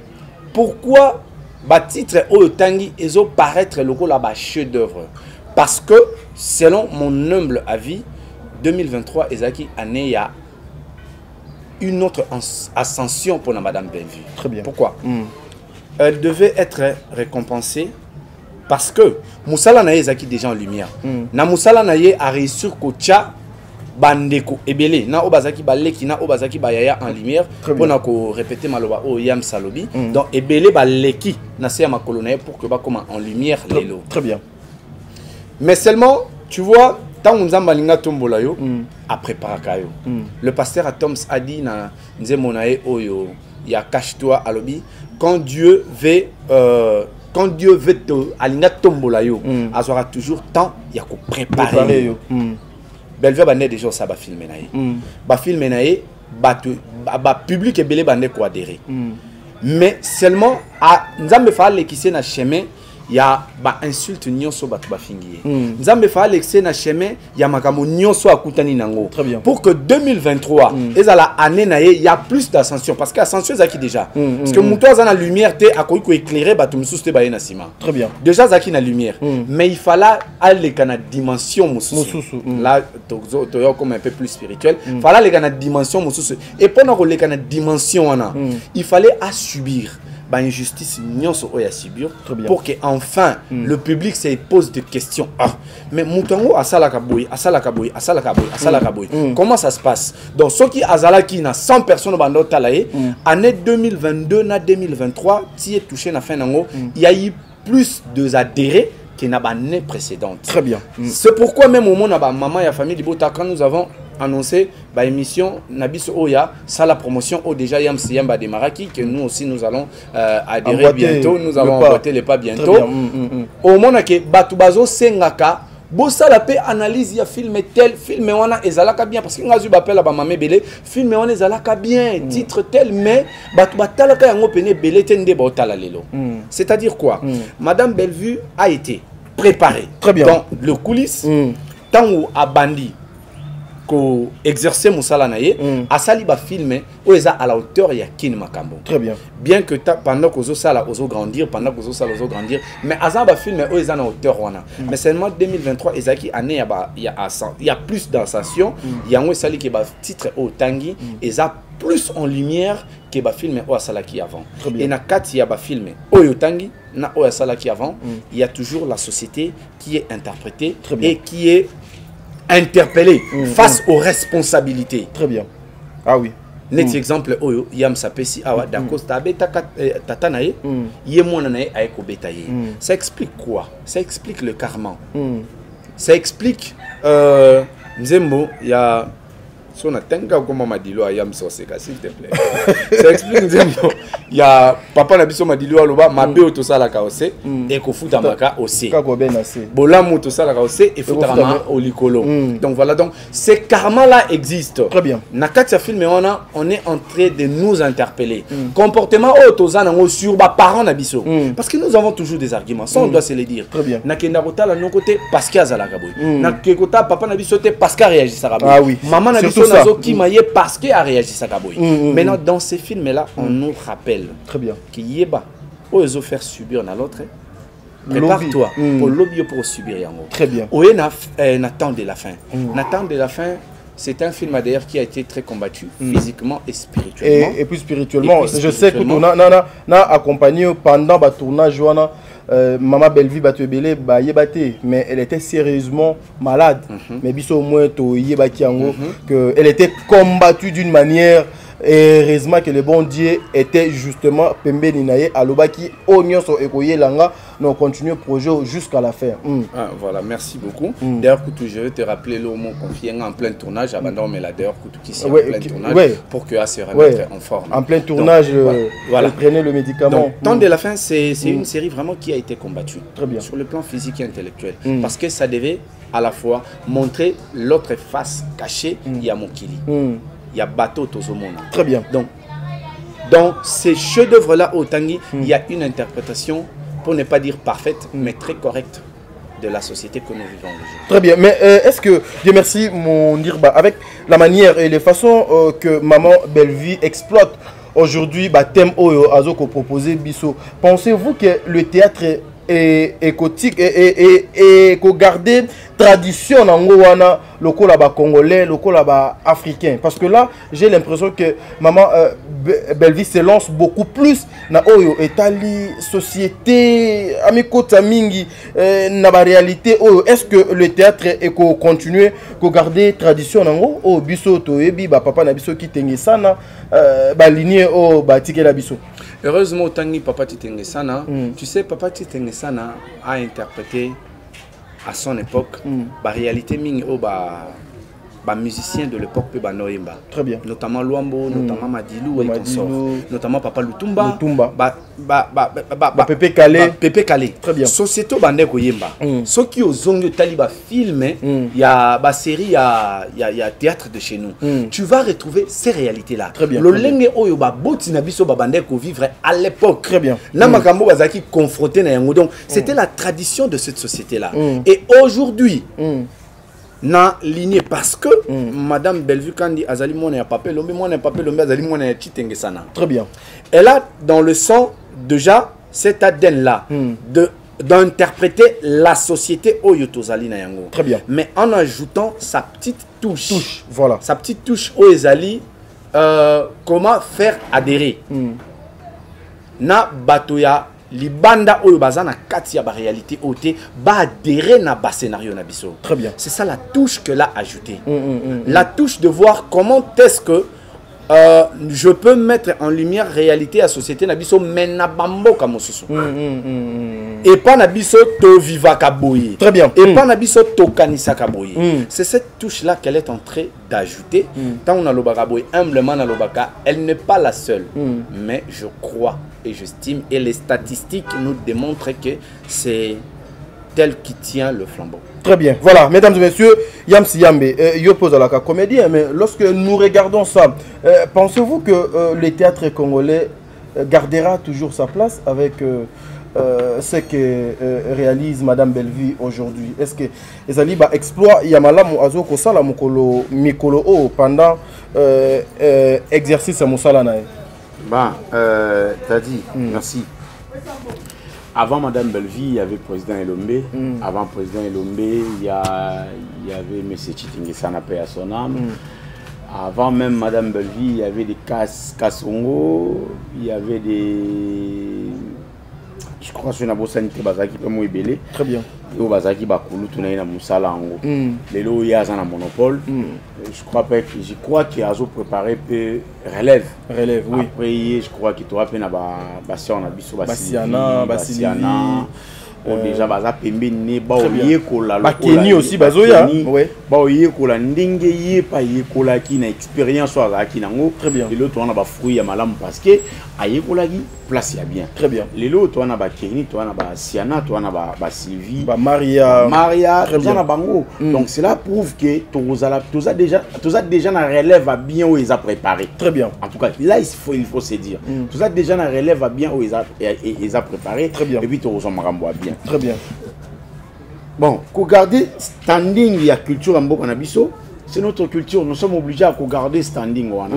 pourquoi ba titre au tangi ezo paraître le la ba chef d'œuvre? Parce que selon mon humble avis 2023 ezaki année ya une autre ascension pour la Madame Bellevue. Très bien. Pourquoi? Elle devait être récompensée parce que Moussala Naye ezaki déjà en lumière. Na Moussala Naye a réussi kocha bandeko ebele na obazaki baleki na obazaki bayaya en lumière pour na ko répéter maloba o yam salobi. Donc ebele baleki na se ma colonne pour que ba comme en lumière lelo. Très bien. Mais seulement tu vois tant Nzamba linga tombola yo a préparé kayo. Le pasteur Atoms a dit na nzemonae oyo ya cache-toi alobi quand Dieu veut te alinga tombola yo azora toujours temps ya ko préparer yo. Bellevue bande déjà ça ba filmer naé. Ba filmer naé ba public ebele bande ko adhérer. Mais seulement a nzambe fa lekise na chemin ya ba insulte nyonso batu ba fingiye. Nzambe fa lekise na chemin ya makamo nyonso akutani nango. Pour que 2023 ezala année naé il y a plus d'ascension parce que ascension zaki déjà. Parce que muto za na lumière te akoki ko éclairer batu mususu te ba na sima. Très bien. Déjà zaki na lumière. Mais il fallait aller kana dimension mususu. Là to comme un peu plus spirituel. Fallait aller kana dimension mususu. Et pendant que les kana dimension wana, il fallait à subir bah injustice nyonso oya subir pour que enfin le public se pose des questions. Mais mutango asala kaboy comment ça se passe? Donc ceux qui azala qui na 100 personnes bando talaye année 2022 na 2023 ti est touché na fin nango il y a eu plus de adhérés que na année précédente. Très bien. C'est pourquoi même au moment na ba maman ya famille Libota quand nous avons annoncé bah émission Nabis Oya ça la promotion au déjà Yam Siyamba de Maraki que nous aussi nous allons adhérer bientôt, nous allons emboîter les pas bientôt. Au moment que Batubazo Sengaka bossa la paix analyse ya film tel film wana ezalaka bien parce que ngazu bapel ba mamé belé film wana ezalaka bien titre tel mais batubatalaka yango pene belé tende ba otala lelo. C'est-à-dire quoi? Madame Bellevue a été préparée. Très bien. Dans le coulisses tant ou abandi ko exercer musala na ye asali ba filmer o eza à la hauteur ya Kin Makambo. Très bien. Bien que pendant que sala ozo grandir, pendant que sala ozo grandir, mais asa ba filmer o eza na hauteur wana. Mais seulement 2023 ezaki année il y a plus d'ascension, il y a un sali qui ba titre au tangi eza plus en lumière que ba filmer o asala qui avant. Et na kati ya ba filmer o yotangi na o asala qui avant, il y a toujours la société qui est interprétée et qui est interpellé face aux responsabilités. Très bien. Ah oui. Net exemple oyo yam sapesi awa d'accord tabeta tata nae ye mona nae ayeko betaye. Ça explique quoi? Ça explique le karma. Ça explique nzembo ya so na tenga ko mama dilo ayam soseka s'il te plaît. Ça explique nzembo ya papa na biso madilo aloba mabe o to sala ka ose e ko futa maka ose. Ka ko benase. Bolamu to sala ka ose e futa ma o likolo. Donc voilà, donc ces karma là existent. Très bien. Na katia film on est en train de nous interpeller. Comportement o to zana ngo sur ba parents na biso. Parce que nous avons toujours des arguments, ça on doit se les dire. Très bien. Na kenda kota la non côté parce qu'il y a zala kaboy. Na kota papa na biso te parce qu'il réagit ça kaboy. Ah oui. Maman na biso nazo ki maye parce qu'il a réagi ça kaboy. Maintenant dans ces films là, on nous rappelle. Très bien. Qui yeba ozo faire subir na l'autre. Prépare-toi pour lobby pour subir yango. Très bien. Oye Nathan de la fin. Nathan de la fin, c'est un film d'ailleurs qui a été très combattu physiquement et spirituellement. Et puis spirituellement, je sais que on a accompagné pendant le tournage Maman Bellevue Batouebele ba yebate, mais elle était sérieusement malade. Mais biso au moins to yebaki yango que elle était combattue d'une manière. Et heureusement que le bon Dieu était justement Pembe Ninaye Alobaki Onyo so Ekoye Langa. Nous continuons le projet jusqu'à la fin. Ah, voilà, merci beaucoup. D'ailleurs, je vais te rappeler le mot confié en plein tournage. Abandon, mais là, d'ailleurs, qui est en plein tournage pour que se remette en forme. En plein tournage, donc, voilà. Prenez le médicament. Temps de la fin, c'est une série vraiment qui a été combattue. Très bien. Sur le plan physique et intellectuel. Parce que ça devait à la fois montrer l'autre face cachée, il y a Mokili. Il y a bateau Tozomona. Très bien. Donc, dans ces chefs-d'œuvre-là, au Tanguy, il y a une interprétation, pour ne pas dire parfaite, mais très correcte de la société que nous vivons aujourd'hui. Très bien. Mais est-ce que, Dieu merci, mon Irba, avec la manière et les façons que Maman Bellevue exploite aujourd'hui, thème Oyo Azoko proposé Bisso, pensez-vous que le théâtre est écotique et garder tradition wana loko là-bas congolais, loko là-bas africain, parce que là j'ai l'impression que Maman Bellevue se lance beaucoup plus na oyo etali société amikota mingi na ba réalité oyo. Est-ce que le théâtre est continuer ko garder tradition nango o biso to ebi ba papa na biso ki tengi sana ba lignée o ba tikela biso? Heureusement, Tanguy Papa Titengesana, tu sais, Papa Titengesana a interprété à son époque la réalité ming au musicien de l'époque pe Noimba. Très bien. Notamment Luambo, notamment Madilou et consorts, notamment Papa Lutumba, Pépé Calé. Pépé Calé. Très bien. Société bande koyemba. Ce qui aux ongles taliba film, il y a ba série, il y a théâtre de chez nous. Tu vas retrouver ces réalités là. Très bien. Le lenge oyo ba boti na biso ba bande ko vivre à l'époque. Très bien. Na makambo bazaki confronté na yango. Donc c'était la tradition de cette société là. Et aujourd'hui na lignée parce que Madame Bellevue Kandi Azali Mone a papé l'ombe, Mone a papé l'ombe, Azali Mone a Chitengesana. Très bien. Elle a dans le sang déjà cet ADN là d'interpréter la société Oyotozali na yango. Très bien. Mais en ajoutant sa petite touche. Voilà. Sa petite touche Oyezali, comment faire adhérer na batoya libanda oyo bazana kati ya ba réalité oté ba adhérer na ba scénario na biso. Très bien. C'est ça la touche que l'a ajouté. La touche de voir comment est-ce que je peux mettre en lumière réalité à société na biso mena bambo kamosusu. Et pas na biso to viva kaboyi. Très bien. Et pas na biso to kanisa kaboyi. C'est cette touche là qu'elle est en train d'ajouter. Tant on a lobaka boy humblement na lobaka, elle n'est pas la seule. Mais je crois et j'estime et les statistiques nous démontrent que c'est elle qui tient le flambeau. Très bien. Voilà, mesdames et messieurs, Yamsi Yambe, yo pose à la comédien, mais lorsque nous regardons ça, pensez-vous que le théâtre congolais gardera toujours sa place avec ce que réalise Madame Bellevue aujourd'hui? Est-ce que ezali ba exploit ya malamu azo ko sala mokolo mikolo pendant exercice musala na? Bah, t'as dit, merci. Avant Madame Bellevue, il y avait le président Elombe. Avant le président Elombe, il y avait M. Chitingisana, paix à son âme. Avant même Madame Bellevue, il y avait des Kassongo, il y avait des... Je crois que c'est une sanité bazaki peut moi belé. Très bien. Et au bazaki bakulu tunaye na musala ango. Les lots y a un monopole. Je crois qu'il a préparé peu relève. Relève, oui. Après je crois qu'il t'aura fait na ba sur na biso Basiana. Déjà baza pembe ne ba oye kola ba Keni aussi bazoya. Ouais. Ba oye kola ndenge ye pa ye kola ki na expérience wa za ki nango. Très bien. Les lots on a ba fruit ya malamu parce que aye kola ki place ya bien. Très bien. Les lots on a ba Keni, on a ba Siana, on a ba Sylvie, ba Maria, tout ça na bango. Donc cela prouve que tous a déjà na relève à bien où ils a préparé. Très bien. En tout cas, là il faut se dire. Tous a déjà na relève à bien où ils a préparé. Très bien. Et puis tous on marambo bien. Très bien. Bon, pour garder standing il y a culture en Mboka na biso, c'est notre culture, nous sommes obligés à garder standing wana.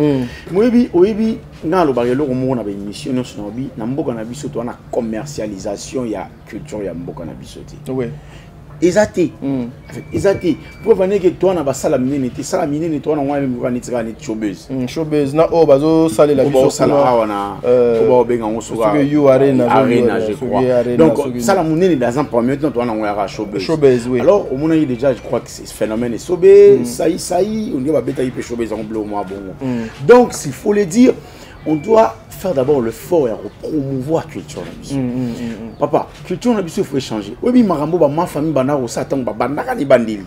Oyebi na lo barelo ko mona ba émission no sonobi na Mboka na biso to na commercialisation ya culture ya Mboka na biso ti. Oui. Ezate. Ezate. Pour venir que toi na ba sala minene te sala minene to na ngwa mbuka nitira ni showbiz. Showbiz na o bazo sala la biso sala wana. Ko ba benga ngosuka. You arena je crois. Donc sala minene dans un premier temps to na ngwa showbiz. Showbiz, oui. Alors au moment déjà je crois que c'est phénomène sobe, saï, on dit va beta hyper showbiz en bleu au moins bon. Donc s'il faut le dire, on doit faire d'abord le fort et promouvoir la culture. Papa, culture il faut échanger. Oui, ma famille bana au satan banda ni bandili.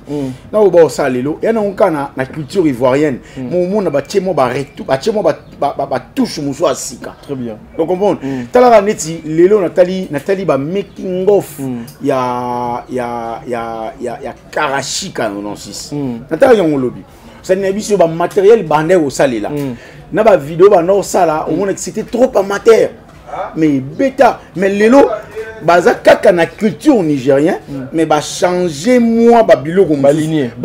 Na o ba salelo, et na on na culture ivoirienne. Mon monde ba tchemo ba retu, ba tchemo ba touche muso asika. Très bien. Donc comprendre. Tala neti lelo Nathalie ba making of ya Karashika non 6. Nathalie on lobby. Ça n'est pas ba matériel bandé au salela. Na ba vidéo ba no sala au monde que c'était trop amateur. Mais bêta, mais lelo baza kaka na culture nigérien mais ba changer moi ba biloko ba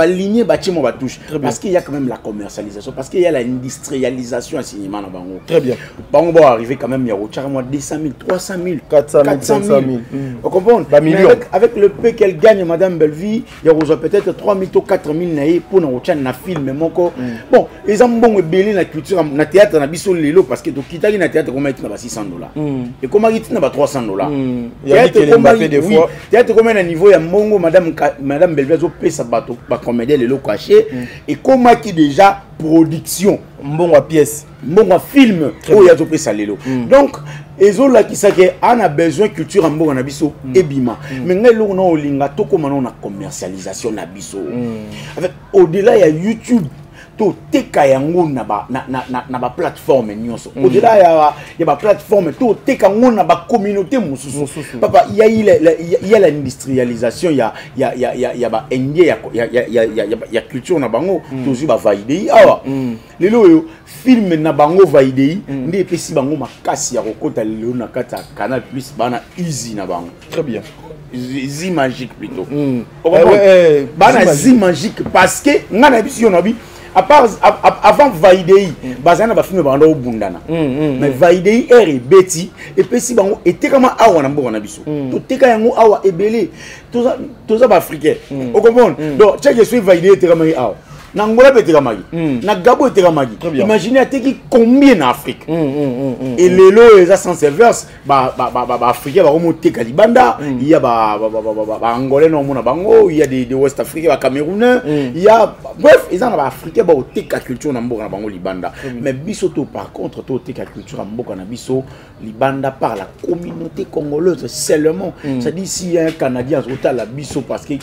lignée ba timo ba touche parce qu'il y a quand même la commercialisation parce qu'il y a l'industrialisation à cinéma na bango. Très bien. Bango va arriver quand même il y a au charme 200 000, 300 000, 400 000, 500 000. Vous comprenez? Avec le peu qu'elle gagne Madame Bellevue, il y a peut-être 3 000 ou 4 000 naïe pour na chan na film moko. Bon, ils ont bon belé na culture na théâtre na biso lelo parce que to kitaki na théâtre comment être na $600. Et comment être na $300. Il y a des fois. Théâtre combien à niveau il y a mongo Madame Bellevue pèse sa bateau ba comédien le caché et comment qui déjà production bon à pièce bon à film où il y a tout ça lelo. Donc ezo la qui ça que on a besoin culture en bon na biso ebima mais ngelo no linga to comme on a commercialisation na biso avec au-delà il y a YouTube to teka yango na ba plateforme nyonso au-delà ya ba plateforme to teka yango na ba communauté mususu papa il y a l'industrialisation il y a ba indien il y a culture na bango toujours ba vaidei awa lelo yo film na bango vaidei ndi pesi bango makasi ya kokota lelo na kata Canal Plus bana easy na bango. Très bien. Zi magique plutôt. Bana zi magique parce que ngana biso yo na bi à part avant Vaidei bazana ba film banda obundana mais Vaidei ere beti et puis si bango etekama awa na mboka na biso to teka yango awa ebele toza ba africain o comprendre donc check je suis Vaidei etekama awa na Angola etekama na Gabon etekama imaginez ateki combien en Afrique et lelo eza sans service ba africain ba komo teka libanda il y a ba angolais no mona bango il y a des West Africains ba Camerounais il y a bref ils en ba africain ba teka culture na mboka na bango libanda mais biso to par contre to teka culture na mboka na biso libanda par la communauté congolaise seulement ça dit si un Canadien autant la biso parce que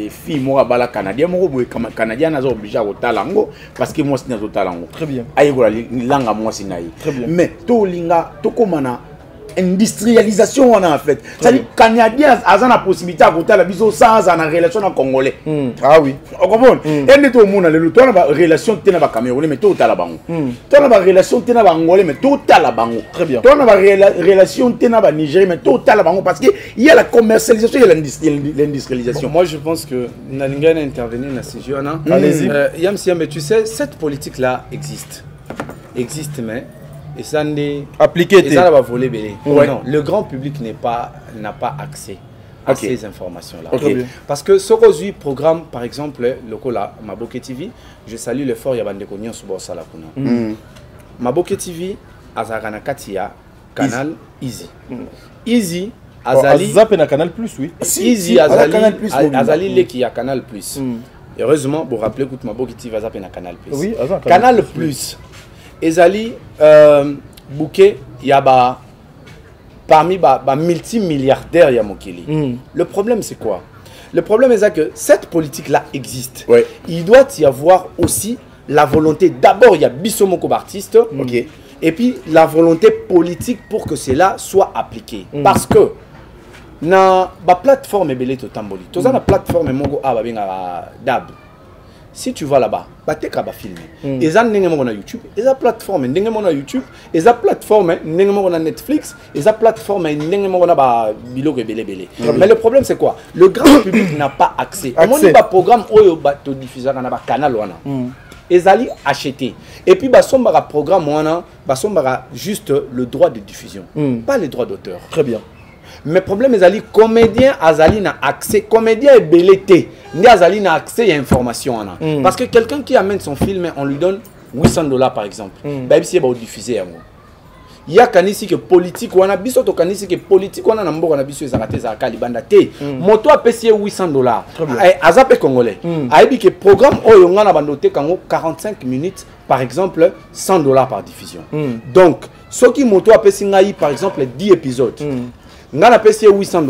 fille moi bala Canadien mo boy Canadien na obligé au talango parce que moi c'est au talango. Très bien. Aïe voilà langa moi c'est naï. Mais to linga to komana industrialisation on a en fait. C'est-à-dire Canadien a la possibilité à côté la biso sans en relation avec Congolais. Ah oui. On comprend. Et tout le monde le temps la relation tena ba Camerounais mais tout à la bango. Toi la relation tena ba Angolais mais tout à la bango. Très bien. Toi la relation tena ba Nigérien mais tout à la bango parce que il y a la commercialisation et l'industrialisation. Moi je pense que Nalingana intervenir dans ce sujet. Allez-y. Mais tu sais cette politique là existe mais et ça n'est appliqué. Et ça va voler belé. Non, le grand public n'a pas accès à ces informations-là. Parce que ce que programme, par exemple, le Kola, Maboke TV, je salue l'effort Yabande Konyon Subo Salakuna. Maboke TV, Azarana Katia, Canal Easy. Easy, Azali. Azali na Canal Plus, oui. Easy, Azali, Leki a Canal Plus. Heureusement, vous rappelez que Maboke TV, Azali na Canal Plus. Oui, Canal Plus. Ezali bouquet yaba parmi multimilliardaires yamokili. Le problème c'est quoi? Le problème est que cette politique là existe. Il doit y avoir aussi la volonté. D'abord il y a Bissomoko artiste, et puis la volonté politique pour que cela soit appliqué. Parce que na ba plateforme ebele to tamboli. Toza na plateforme mongo ababenga dab. Si tu vas là-bas, tu vas filmer. Et ça, tu as YouTube, et ça plateforme, tu as YouTube, et ça plateforme, tu as Netflix, et ça plateforme, tu as Bilog et Belé. Mais le problème, c'est quoi? Le grand public n'a pas accès. On a un programme où tu diffuses un canal. Et ça, acheté. Et puis, il y a un programme où juste le droit de diffusion, pas les droits d'auteur. Très bien. Mais le problème est que comédien Azali n'a accès, comédien est belleté, ni Azali n'a accès à l'information. Parce que quelqu'un qui amène son film, on lui donne $800 par exemple. Ben si va diffuser. Il y a kanisi que politique on a biso to kanisi que politique on a nambo on a biso ezakate za kalibanda te. Moto a payé $800. Azape congolais. Aibi que programme oyo ngana bandote kango 45 minutes par exemple $100 par diffusion. Donc ce qui moto a payé ngai par exemple 10 épisodes. Nga na payé $800.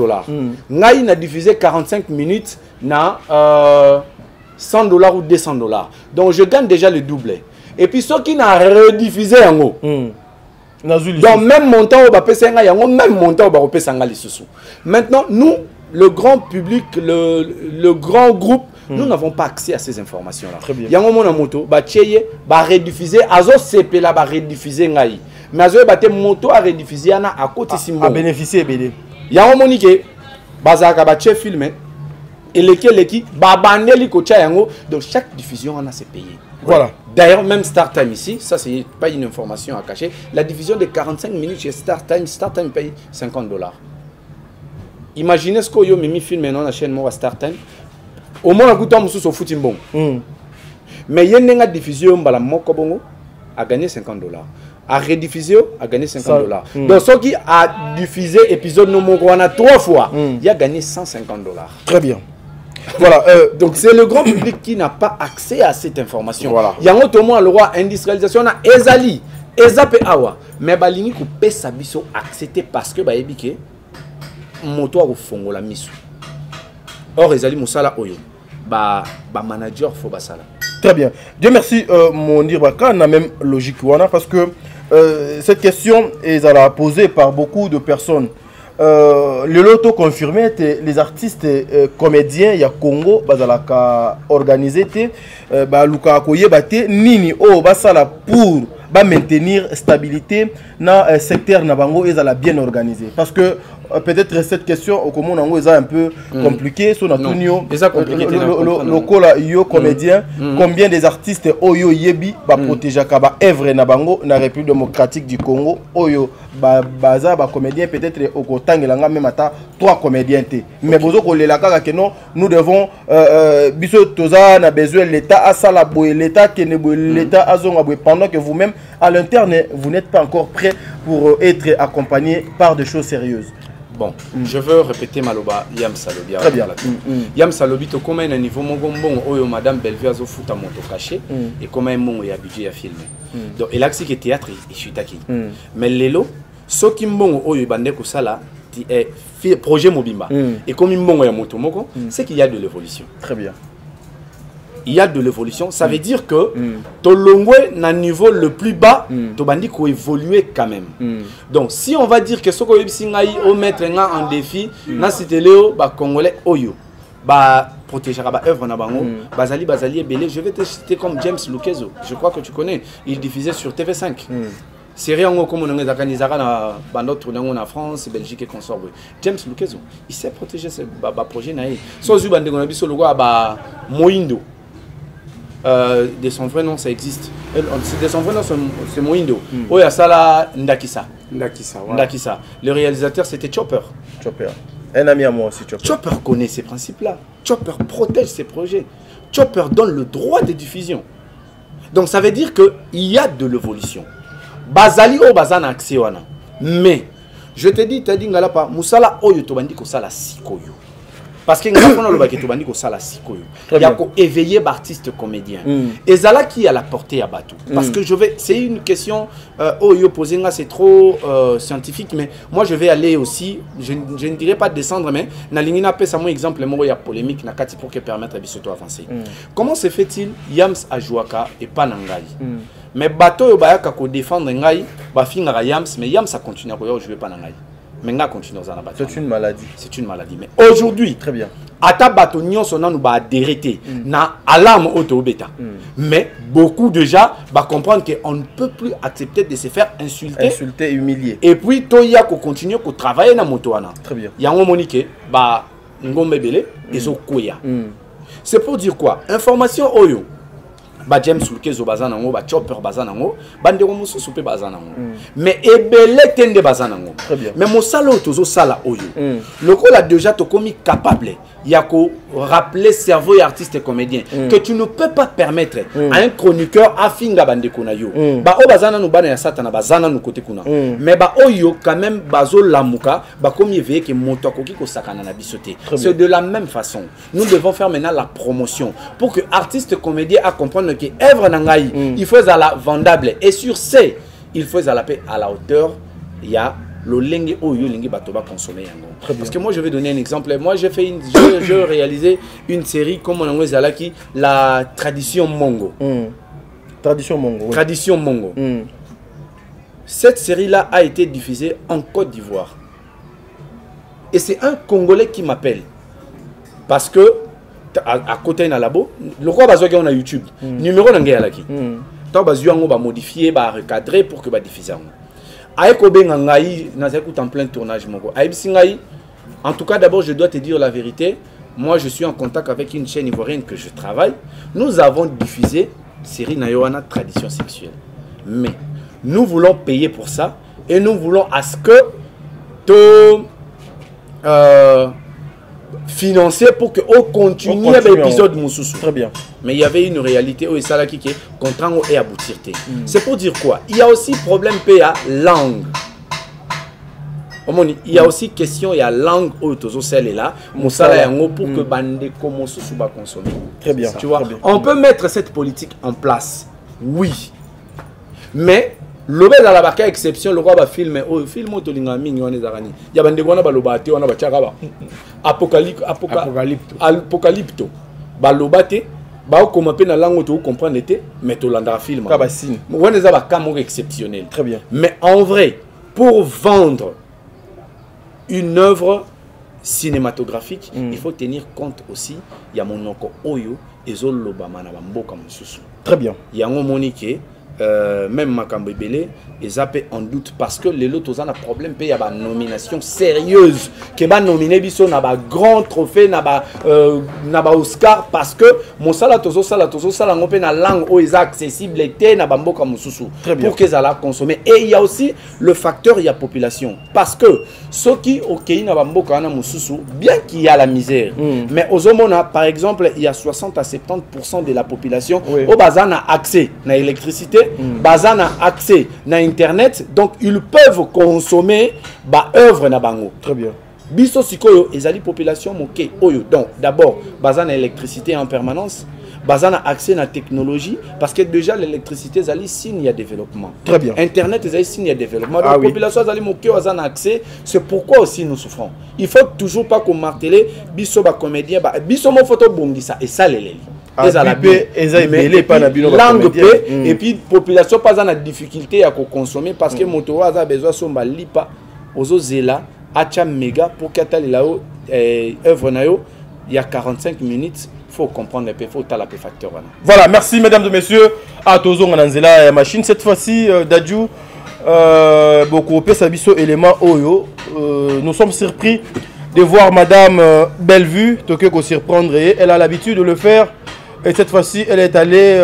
Ngai na diffusé 45 minutes na $100 ou $200. Donc je gagne déjà le double. Et puis ceux qui n'a rediffusé en haut. Donc même montant au bapé senga yango, même montant au bapé senga les sous. Maintenant nous le grand public, le grand groupe, nous n'avons pas accès à ces informations là. Yango mona moto ba cheye ba rediffuser azo CP là ba rediffuser ngai. Mais azo baté moto a rediffuser ana à côté simbo. À bénéficier BD. Yango monique bazaka ba che filmer et leki ba bandeli ko cha yango, donc chaque diffusion on a ses payé. Voilà. D'ailleurs, même StarTime ici, ça c'est pas une information à cacher. La diffusion de 45 minutes chez StarTime paye $50. Imaginez ce que yo mimi film maintenant la chaîne moi StarTime. Au moins la goutte sous footing bon. Mais y a une diffusion bala moko bongo a gagné $50. A rediffuser a gagné $50. Donc ceux qui a diffusé épisode numéro 3 fois, il a gagné $150. Très bien. Voilà, donc c'est le grand public qui n'a pas accès à cette information. Voilà. Il y a un autre mot, le roi industrialisation, on a Ezali, Ezape Awa. Mais balingi ko pesa biso accepter parce que ba ebike moto a fongo la misu. Or Ezali musala oyo. Ba manager faut basala. Très bien. Dieu merci mon Niraka, on a même logique parce que cette question est posée par beaucoup de personnes. Le loto confirmé les artistes comédiens il y a Congo bazalaka organisé ba luka koyebate nini o basala pour maintenir stabilité na secteur na bango ezala bien organisé parce que peut-être cette question au commun nango est un peu compliqué sur notre union lokola yo comédien combien des artistes oyo yebi ba protéger ka ba œuvre na bango na République démocratique du Congo oyo baza ba comédien peut-être au kotangelanga même ata 3 comédiens té mais bozo ko lelaka que non nous devons biso toza na besoin l'état a sala boy l'état que ne boy l'état azonga boy pendant que vous-même à l'interne vous n'êtes pas encore prêt pour être accompagné par des choses sérieuses. Bon, je veux répéter Maloba Yam Salobi. Très bien. Yam Salobi, to comment un niveau mon oyo madame Bellevue azo futa moto caché et comment un mon est habitué à filmer. Donc et là c'est que théâtre et je suis taki. Mais lelo so ki mbongo oyo bande ko sala projet Mobimba et comme mbongo ya moto moko c'est qu'il y a de l'évolution. Très bien. il y a de l'évolution. Ça veut dire que Tolongwe na niveau le plus bas, Tobandi ko évoluer quand même. Donc si on va dire que ce qu'on veut mettre en défi, na c'était Léo ba congolais oyo ba protéger ba œuvre na bango, bazali belé, je vais te citer comme James Lukezo. Je crois que tu connais, il diffusait sur TV5. Série en comme on a Kanizara na bandot tourner en France, Belgique et consort. James Lukezo, il sait protéger ce projet naï. So zu bande ngona biso logo ba Moindo. De son vrai nom ça existe. De son vrai nom c'est Moindo. Oya sala Ndakisa. Ndakisa. Le réalisateur c'était Chopper. Un ami à moi aussi, Chopper. Chopper connaît ces principes-là. Chopper protège ses projets. Chopper donne le droit de diffusion. Donc ça veut dire qu'il y a de l'évolution. Bazali o bazana accès wana. Mais je te dis, t'as dit ngala pa musala oyo tobandi ko sala sikoyo. Parce que ngala kono lobaki tobandi ko sala sikoyo. Il y a ko éveiller l'artiste comédien. Et zala qui a la portée à bateau. Parce que je vais, c'est une question oyo posée nga c'est trop scientifique, mais moi je vais aller aussi, je ne dirais pas descendre, mais na lingina pe ça mon exemple mo ya polémique na kati pour que permettre à bisoto avancer. Comment se fait-il Yams a jouaka et pas Nangai? Mais bateau yo bayaka ko défendre ngai ba finga Yams, mais Yams a continué à jouer pas Nangai. Mais nga continue dans bateau. C'est une maladie. C'est une maladie. Mais aujourd'hui, très bien. Ata bateau nyonso na nous ba adhérer na alarme auto bêta. Mais beaucoup déjà va comprendre qu'on ne peut plus accepter de se faire insulter, humilier. Et puis toya ko continuer ko travailler na motoana. Très bien. Yango monique ba ngombe belé ezo koya. C'est pour dire quoi? Information oyo. Ba James Lukezo bazanango, ba Chopper bazanango, bandeko mususu pe bazanango. Mais ebele tende bazanango. Très bien. Mais mosala tozo sala oyo. Lokola déjà to komi capable yako rappeler cerveau et artiste et comédien que tu ne peux pas permettre à un chroniqueur afinga bandeko na yo. Ba o bazana no bana ya satana bazana no côté kuna. Mais ba oyo quand même bazo lamuka ba komi éveillé que moto akoki ko sakana na bisoté. C'est de la même façon. Nous devons faire maintenant la promotion pour que artiste comédien a comprendre que œuvre nangai il faut à la vendable et sur ce il faut à la paix à la hauteur il y a le lingue oyo lingue batoba consommer yango. Parce que moi je vais donner un exemple. Moi j'ai fait j'ai réalisé une série comme on a zalaki la tradition mongo. Tradition mongo. Oui. Tradition mongo. Cette série là a été diffusée en Côte d'Ivoire. Et c'est un Congolais qui m'appelle parce que à côté na labo le quoi bazoki on a YouTube numéro nangé alaki ta bazu yango ba modifier ba recadrer pour que ba diffuser yango ayeko benga ngai na écoute en plein tournage moko ayebisi ngai en tout cas d'abord je dois te dire la vérité, moi je suis en contact avec une chaîne ivoirienne que je travaille, nous avons diffusé série na yoana tradition sexuelle mais nous voulons payer pour ça et nous voulons à ce que financer pour que on continue l'épisode Moussoussou. Très bien. Mais il y avait une réalité où ça là qui est contraint et aboutir. C'est pour dire quoi? Il y a aussi problème PA langue. Il y a aussi question il y a langue où tozo celle là moussala yango pour que bande comme Moussoussou va consommer. Très bien. Tu vois, on peut mettre cette politique en place. Oui. Mais lobe za la baka exception le roi ba film o film to linga mingi wana zakani ya bande kona ba lobate wana ba chaka ba apocalypto ba lobate ba ko mape na langue to comprendre té mais to landa film ka ba signe wana za ba camera exceptionnel. Très bien. Mais en vrai pour vendre une œuvre cinématographique il faut tenir compte aussi ya monoko oyo ezoloba mana ba mboka mususu. Très bien. Yango monique même Makambo Belé et zappé en doute parce que les lots ont un problème il y a une nomination sérieuse qui va nominer biso na ba grand trophée na ba Oscar parce que mon sala tozo ngopé na langue o est accessible était na bamboka mususu pour que ça la consommer. Et il y a aussi le facteur il y a population parce que ceux qui OK na bamboka na mususu bien qu'il y a la misère mais aux homona par exemple il y a 60 à 70% de la population au bazan a accès na électricité bazan a accès na internet donc ils peuvent consommer ba œuvre na bango. Très bien. Biso sikoyo ezali population moké oyo donc d'abord bazan a électricité en permanence bazan a accès na technologie parce que déjà l'électricité ezali signe ya développement. Très bien. Internet ezali signe ya développement donc population ezali moké bazan a accès c'est pourquoi aussi nous souffrons. Il faut toujours pas qu'on marteler biso ba comédien ba biso mo photo bongisa et ça leleli. ezala pe eza ebele pa na bino langue pe et puis population pas en difficulté à consommer parce que moto a besoin somba lipa ozo zela acha méga pour qu'atali là-haut œuvre na yo il y a 45 minutes faut comprendre il faut ta la facteur voilà merci mesdames et messieurs à tozo nganzela machine cette fois-ci Dadju beaucoup pesa biso élément oyo nous sommes surpris de voir madame Bellevue toke ko surprendre elle a l'habitude de le faire et cette fois-ci elle est allée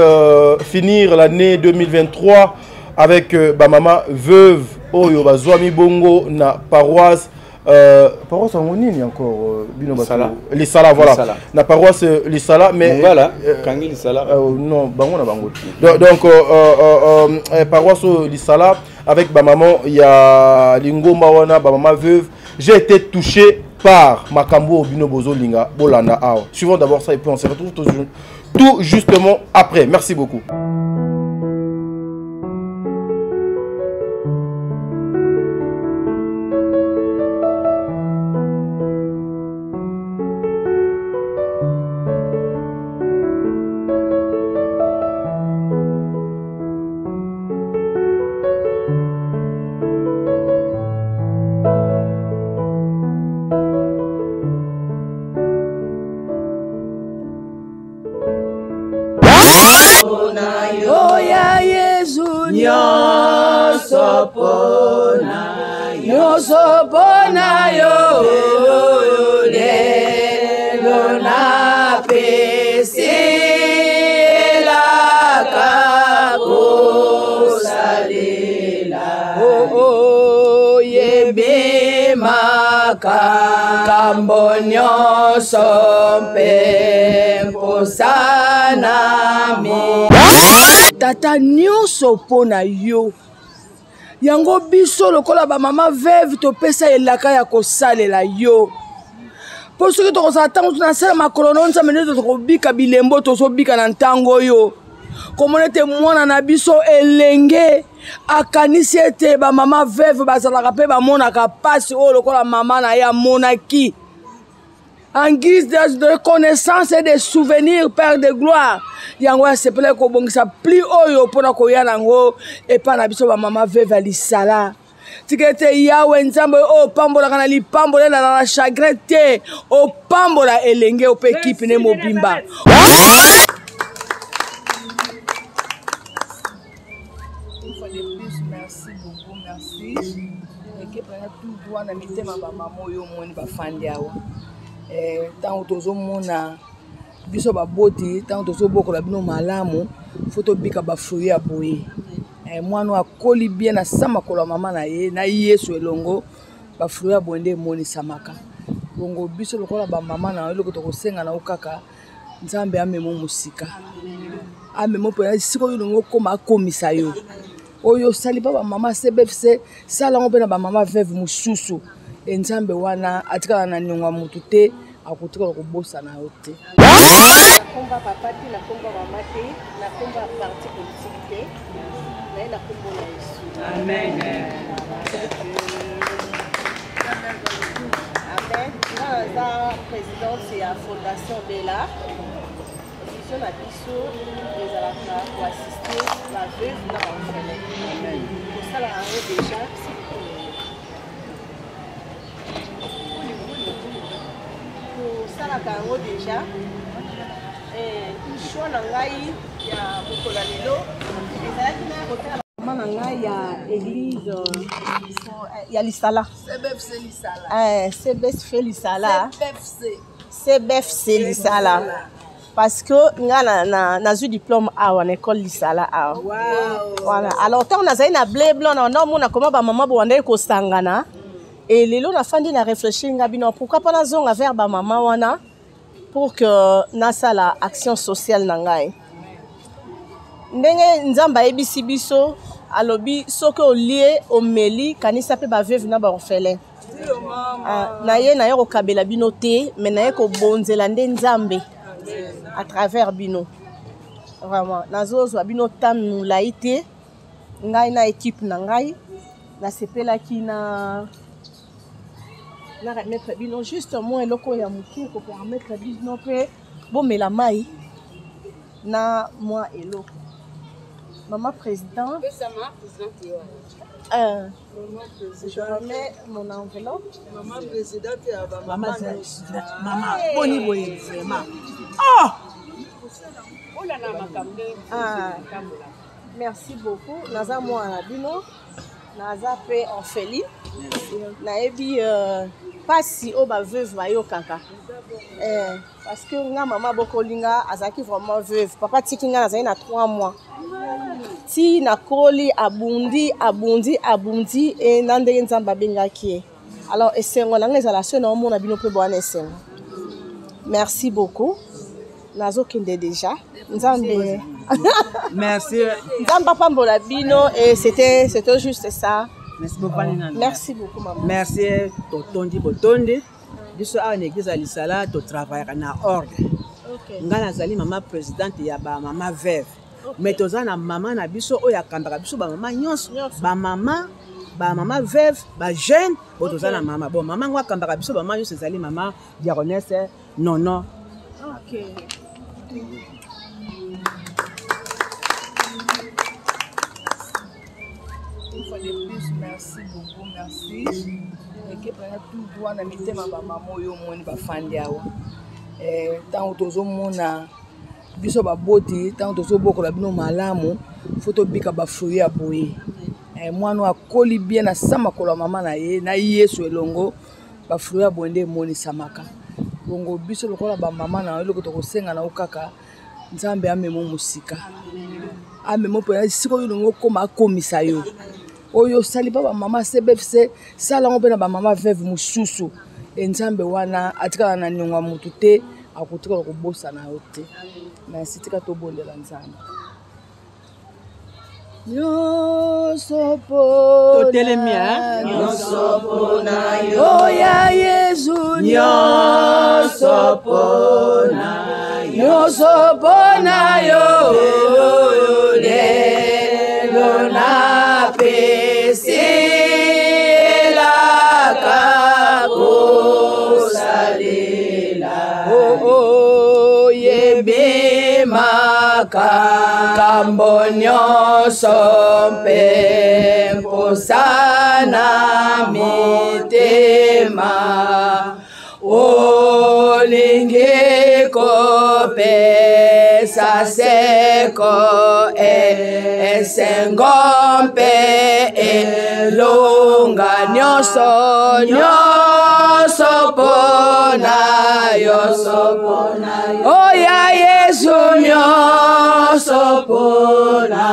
finir l'année 2023 avec ba maman veuve oyo bazwami bongo na paroisse paroisse en nini encore bino basala les sala voilà la paroisse les sala mais voilà kangi les sala non bango na bango donc paroisse les sala avec ba maman il y a lingomba wana ba maman veuve j'ai été touché par makambo bino bozo linga bolanda awa suivons d'abord ça et puis on se retrouve tout justement après merci beaucoup. Sopona yo lelo na pesi la kakosalela oh yebe makambo nyonso mpe mposana mi tata nyonso pona yo yango biso lokola ba mama veuve to pesa elaka ya kosalela yo po soki to kosa tango na sala makolo non sa menete to kobika bilembo to so bika na ntango yo komonete mwana na biso elenge akanisi ete ba mama veuve bazalaka pe ba monaka pasi o lokola mama na ya monaki en guise de reconnaissance et de souvenirs père de gloire yango ya sepele ko bongisa pli oyo pona ko ya nango e pa na biso ba mama veuve lisala tikete yawe nzambe o pambola kana li pambola na chagrin te o pambola elenge o pe équipe ne mobimba merci beaucoup merci équipe na tout droit na mitema ba mama oyo moni ba fandi awa tant tozo mona biso baboti tant tozo bokola bino malamu photo bika ba fruit ya boye mwana akoli bien na sama kola mama na ye na yesu elongo ba fruit ya bonde moni samaka bongo biso lokola ba mama na eloko to kosenga na okaka nzambe amemo musika amemo pe siko yongo koma komisa yo oyo sali ba mama CBFC sala ngo pe na ba mama veuve mususu nzambe wana atikala na nyongwa mutu te akutika kobosa na yote nakomba papa te nakomba mama te nakomba parti politique te naye nakombo na yesu amen amen naza présidente ya fondation Bella vision na biso ezalaka koassiste la veuve na baorphelin kosala yango déjà salaka yango déjà choix na ngai ya kokola lelo ezalaki na kotala mama na ngai ya église ya lisala CBFC lisala parce que nga nazwi diplôme awa na école lisala awa voilà alors tant nazali na blé blanc na mona comment ba mama bondaki kosangana et lelo na fandi na réfléchir nga bino pourquoi pas nazonga vers ba mama wana pour que nasala action sociale na ngai ndenge nzamba ebisi biso alobi soki olie omeli kanisa pe ba veuve na ba orphelin na ye kokabela bino te mais na ye kobonzela nde nzambe à travers bino vraiment nazozwa bino tam mulai te ngai na équipe na ngai nasepelaki na remettre bino justement eloko ya moki ko permettre bino pe bomela mai na moi eloko. Maman présidente. Je remets mon enveloppe. Maman présidente et maman boni boye vraiment. Oh! Merci beaucoup. Naza moi na bino. Naza pe orpheline. Naebi pas si o ba veuve ba yo kaka. Parce que nga maman bokolinga azaki vraiment veuve. Papa tiki nga nazali na 3 mois. Ti na koli abundi et nandenge nzamba bengaki. Alors esengo na ngeza so na mona bino pe bwana esengo. Merci beaucoup. Nazo kende déjà. Nzambe. Merci. Nzamba pambola bino et c'était juste ça. Merci beaucoup. Merci beaucoup maman. Merci botondi. Biso a une église à Lisala to travailler na ordre. OK. Nga nazali maman présidente ya ba maman veuve. Mais tozana maman na biso oya kambaka biso ba maman nyonso. Ba maman veuve, ba jeune, tozana maman. Bon maman ngwa kambaka biso ba maman nyonso ezali maman diaconesse nono. OK. Une fois de plus, merci beaucoup, merci. Et que pendant tout droit, on a mis ma maman, yo moni ba fandi awa. Tant tozo mona biso ba boti, tant tozo boko la bino malamu, photo bika ba fruit ya boye. Moi no akoli bien na sama kola mama na ye, na yesu elongo ba fruit ya bonde moni samaka. Bongo biso lokola ba mama na eloko to kosenga na okaka. Nzambe amemo musika. Amemo pe siko yo ngo koma komisa yo. Oyo sali ba mama CBFC sala ngo na ba mama veuve mususu. Nzambe wana atikala na nyongwa mutu te akutika ko bosa na yote. Merci tika to bondela nzambe. Nyosopo Totelemia Nyosopona yo ya Yesu Nyosopona yo lelo na pesela kakosalela oh yebe makambo nyonso mpe mposana mitema olingi kopesa seko esengo mpe elonga nyonso pona yo oya Yesu nyonso pona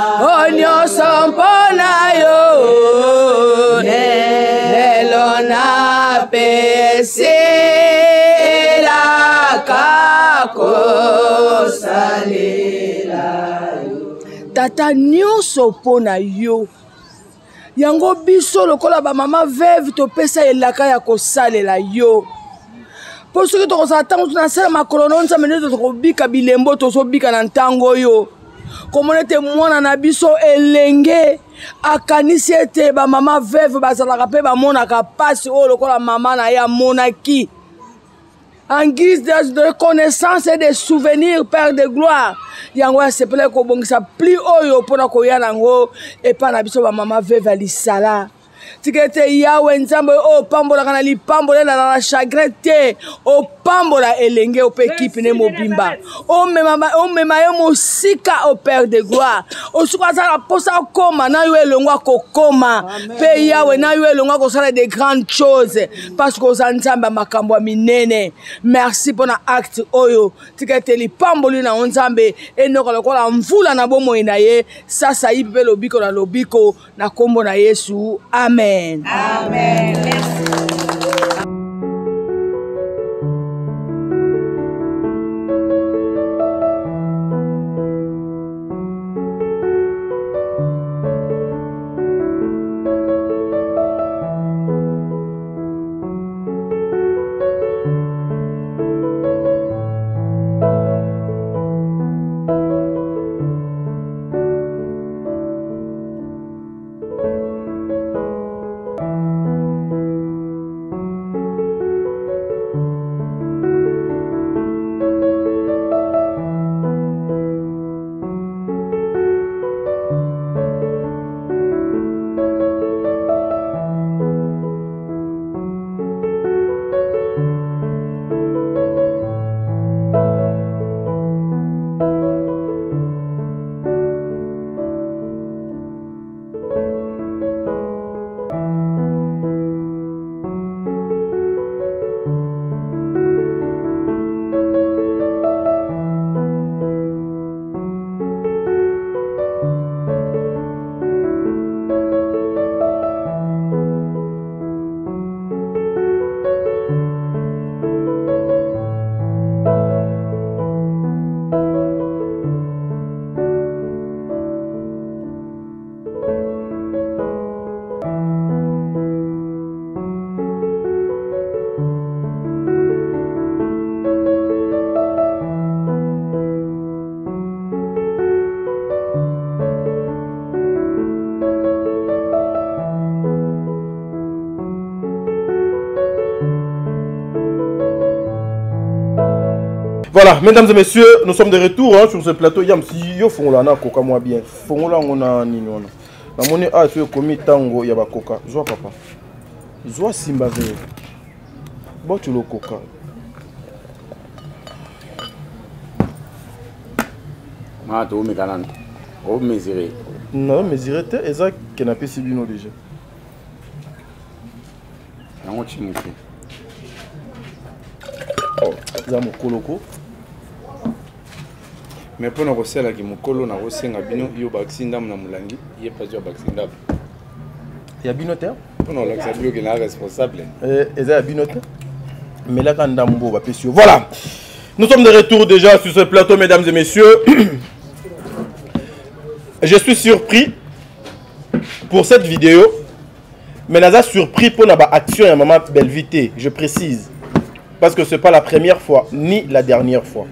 nyonso pona yo lelo na pesela kakosalela tata nyonso pona yo yango biso lokola ba mama veuve topesa elaka ya kosalela yo po soki tokozala ntango tunasala makolo no nzambe nde tokobika bilembo tozobika na ntango oyo komona ete mwana na biso elenge akanisi ete bamama veuve bazalaka mpe bamonaka mpasi oyo lokola mama na ye amonaki en guise de reconnaissance et de souvenirs, Père de gloire. Yango ya sepele ko bongisa pli oyo pona ko ya nango epa na biso ba mama veuve alisala. Tikete yawe nzambe o pambola kana li pambola na chagrin te o pambola elenge o pe équipe ne mobimba o mema yo mosika au Père de gloire o suka za posa koma na yo elongwa ko koma pe yawe na yo elongwa ko sala de grandes choses parce que oza nzambe makambo ya minene. Merci pour na acte oyo tikete li pamboli na nzambe enoko lokola mvula na bomoi na ye sasa ipe lobiko na lobiko na kombo na Yesu amen. Amen. Merci. Voilà, mesdames et messieurs, nous sommes de retour sur ce plateau. Yam si yo fongola na coca moi bien. Fongola ngona nini wana. Na moni a tu komi tango ya ba coca. Joa papa. Joa simba ve. Bon tu le coca. Ma to me kanan. O mesurer. Non, mesurer te eza kenape sibino déjà. Nango chimuki. Oh, za mokoloko. Mais pour nous recevoir qui mokolo na rosenga bino yo baksinda na mulangi, yé pas yo baksinda. Ya binotaire? Pour nous l'accepter que na responsable. Eza ya binotaire. Mais là quand ndambo ba pesio. Voilà. Nous sommes de retour déjà sur ce plateau mesdames et messieurs. Je suis surpris pour cette vidéo. Mais naza surpris pour la action ya maman Belvité, je précise. Parce que ce n'est pas la première fois, ni la dernière fois.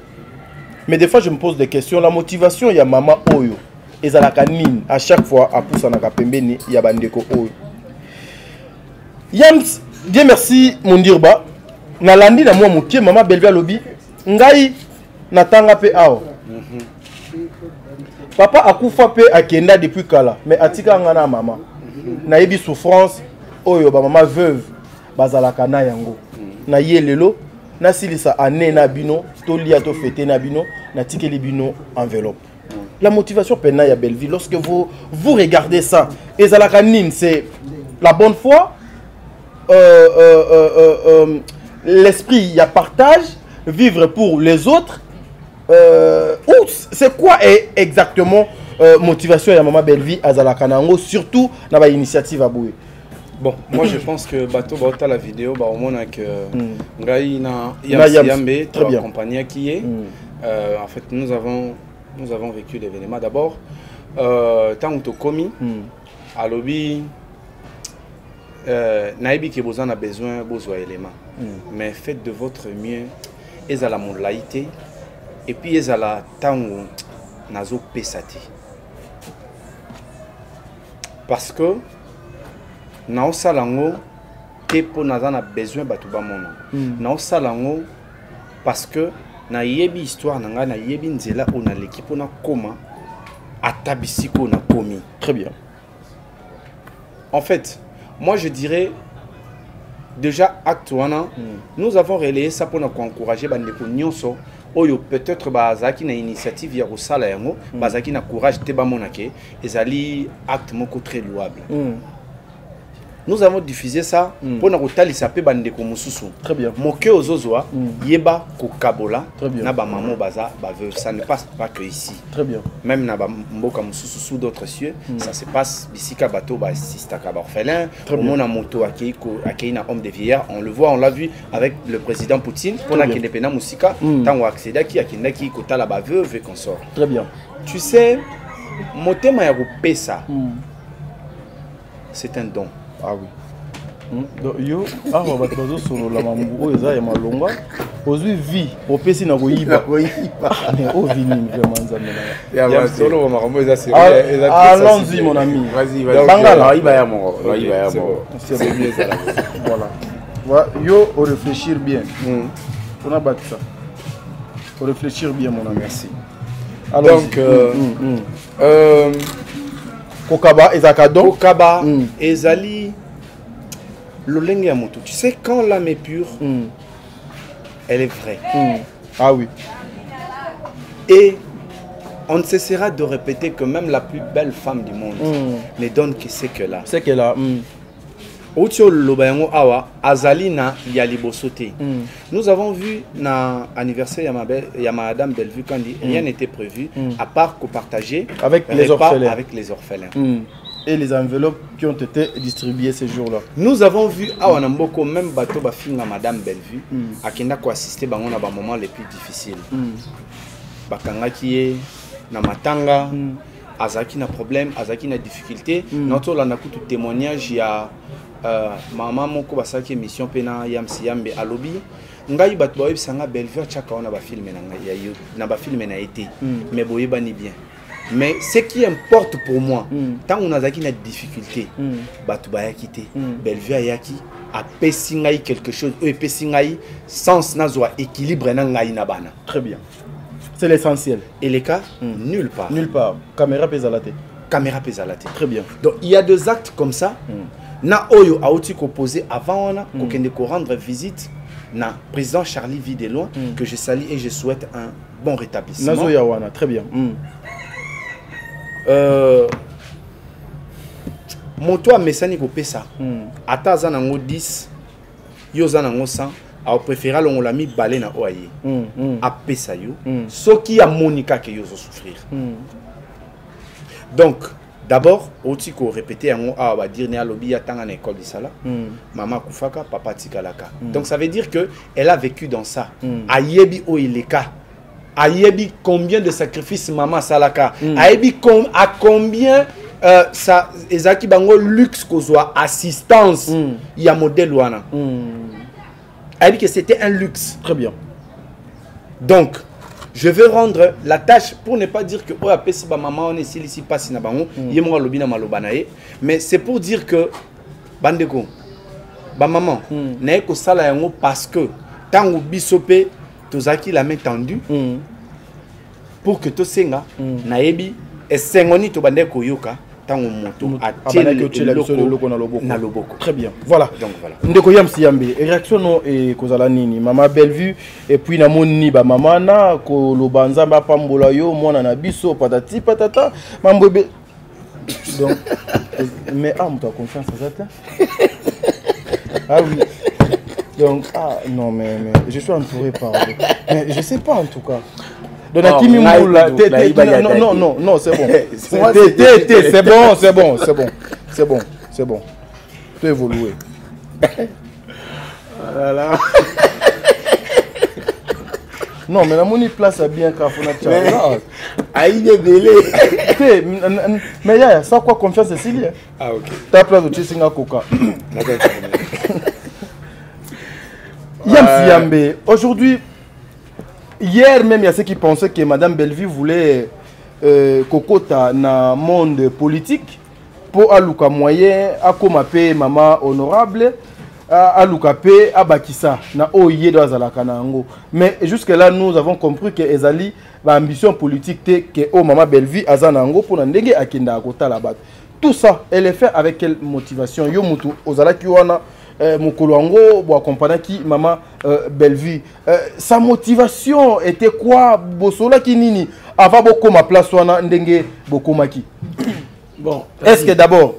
Mais des fois, je me pose des questions. La motivation, il y a maman Oyo. Et ça la canine. À chaque fois, à pousser à Pembeni, il y a Bandeko Oyo. Yams, Dieu merci, mon dirba. Nalandi na moi mouké, maman Belvia Lobby. Ngai, natanga pe ao. Papa a koufa pe a kenda depuis kala. Mais atika ngana maman. Naïbi souffrance. Oyo, ba maman veuve. Bazalaka na yango. Na ye lelo na silisa ane na bino to lia to fêter na bino na tikeli bino enveloppe. La motivation pena ya Belleville lorsque vous regardez ça et zalaka nin c'est la bonne foi, l'esprit il y a partage, vivre pour les autres, c'est quoi exactement motivation ya maman Belleville à zalaka nango surtout na ba initiative à boué. Bon, moi je pense que bateau bata la vidéo bah au moins que ngai na Yambe très bien compagnie qui est en fait nous avons vécu l'événement d'abord tant que commis à lobby naibi qui besoin a besoin éléments mais faites de votre mieux et à la mondialité et puis et à la tango nazo pesati parce que na osalango te po nazana besoin batu ba mono na osalango parce que na yebi histoire nanga na yebi nzela ona l'équipe na koma atabisiko na komi très bien. En fait moi je dirais déjà acte wana nous avons relayé ça pour nous encourager bandeko nyonso oyo peut-être bazaki na initiative ya kosala yango bazaki na courage te ba monake ezali acte moko très louable. Nous avons diffusé ça pour nous retalisa pe bandeko mususu. Très bien. Moke ozozwa yeba ko kabola na ba maman baza ba veuve, ça ne passe pas que ici. Très bien. Même na ba mboka mususu sous d'autres cieux, ça se passe bisika bato ba sista ka ba orphelin, on a moto akei na homme de vieillard, on le voit, on l'a vu avec le président Poutine pour na kende pena musika tango accéder qui akenda ki kota la ba veuve et consort. Très bien. Tu sais motema ya kopesa c'est un don. Ah oui. Donc yo awa bato bazo solo la mambo eza ya malonga ozwi vie opesi na koyiba mais o vini vraiment nzambe na ya solo makambo eza c'est allons-y mon ami, vas-y bangala iba ya mo c'est bien ça. Voilà yo au réfléchir bien on a battu ça au réfléchir bien mon ami. Merci. Alors, donc Kokaba ezakado Kokaba ezali lolenge ya moto. Tu sais quand l'âme est pure elle est vraie. Ah oui. Et on ne cessera de répéter que même la plus belle femme du monde ne donne que ce qu'elle a. C'est qu'elle a. Outio lobayango awa azalina ya libosote. Nous avons vu na anniversaire ya madame Bellevue quand rien n'était prévu à part que partager avec les orphelins. Avec les orphelins. Et les enveloppes qui ont été distribuées ces jours-là. Nous avons vu awa na mboko même bateau ba finga madame Bellevue akenda ko assister bango na ba moments les plus difficiles. Bakanga qui na matanga azaki na problème, azaki na difficulté, notre là na kutu témoignage ya maman moko basaki émission pena yambe alobi ngai bato ba sanga Bellevue chaka ona ba filmer na ngai ya yo na ba filmer na été mais boyebani bien Mais ce qui importe pour moi, tant on a une difficulté, Batouba quitté, Bellevue a yaki, a pessingaï quelque chose, et pessingaï, sens nazoa équilibre nangaï nabana. Très bien. C'est l'essentiel. Et les cas, nulle part. Nulle part. Caméra pèse à la tête. Caméra pèse à la tête. Très bien. Donc il y a deux actes comme ça. Na oyo a outil composé avant on a qu'on rendre visite na président Charlie Videlon que je salue et je souhaite un bon rétablissement. Nazo Yawana, très bien. Mon toit messani ko pesa. Ata za nango 10 yo za nango 100 a préféré l'on l'a mis balé na oaye. A pesa yo. Ce qui a Monica que yo souffrir. Donc d'abord, aussi qu'on répétait on va dire né à lobby à tanga école de sala. Maman kufaka, papa tikalaka. Donc ça veut dire que elle a vécu dans ça. Ayebi o ileka. Ayebi combien de sacrifices maman salaka. Ayebi à combien ça ezaki bango luxe qu'on soit assistance. Il y a modèle wana. Ayebi que c'était un luxe. Très bien. Donc je vais rendre la tâche pour ne pas dire que oh apesi ba maman on est ici pas si na bango yemo lobi na maloba na ye, mais c'est pour dire que bandeko ba maman na ko sala yango parce que tango bisope tozaki la main tendue pour que to senga na yebi et sengoni to bandeko yoka tango moto a na loboko. Très bien. Voilà. Donc voilà. Ndeko Yamsi Yambe, réaction no et kozala nini Maman Bellevue et puis na moni ba mama na ko lobanza ba pambola yo mona na biso patati patata mambobe. Donc mais tu as confiance à ça. Ah oui. Donc non mais je suis entouré par mais je sais pas en tout cas. Non, c'est bon. C'est bon. Tu peux évoluer. Non, mais la monnaie place à bien car il est belé. Mais y'a ça quoi confiance Cécilie. Ah ok. Ta place de Chisinga Coca. Yamsi Yambe, aujourd'hui. Hier même, il y a ceux qui pensaient que Madame Bellevue voulait kokota na monde politique pour aluka moyen, à comme maman honorable, aluka pe abakisa na oye do azalaka nango. Mais jusque là nous avons compris que ezali ba ambition politique te que o maman Bellevue azanango pour na ndenge akenda akota la batte. Tout ça, elle est fait avec quelle motivation? Yo mutu ozalaki wana Mokolongo bo accompagner qui maman Bellevue. Sa motivation était quoi? Bosola kinini avant boko ma place wana ndenge boko maki. Bon, est-ce que d'abord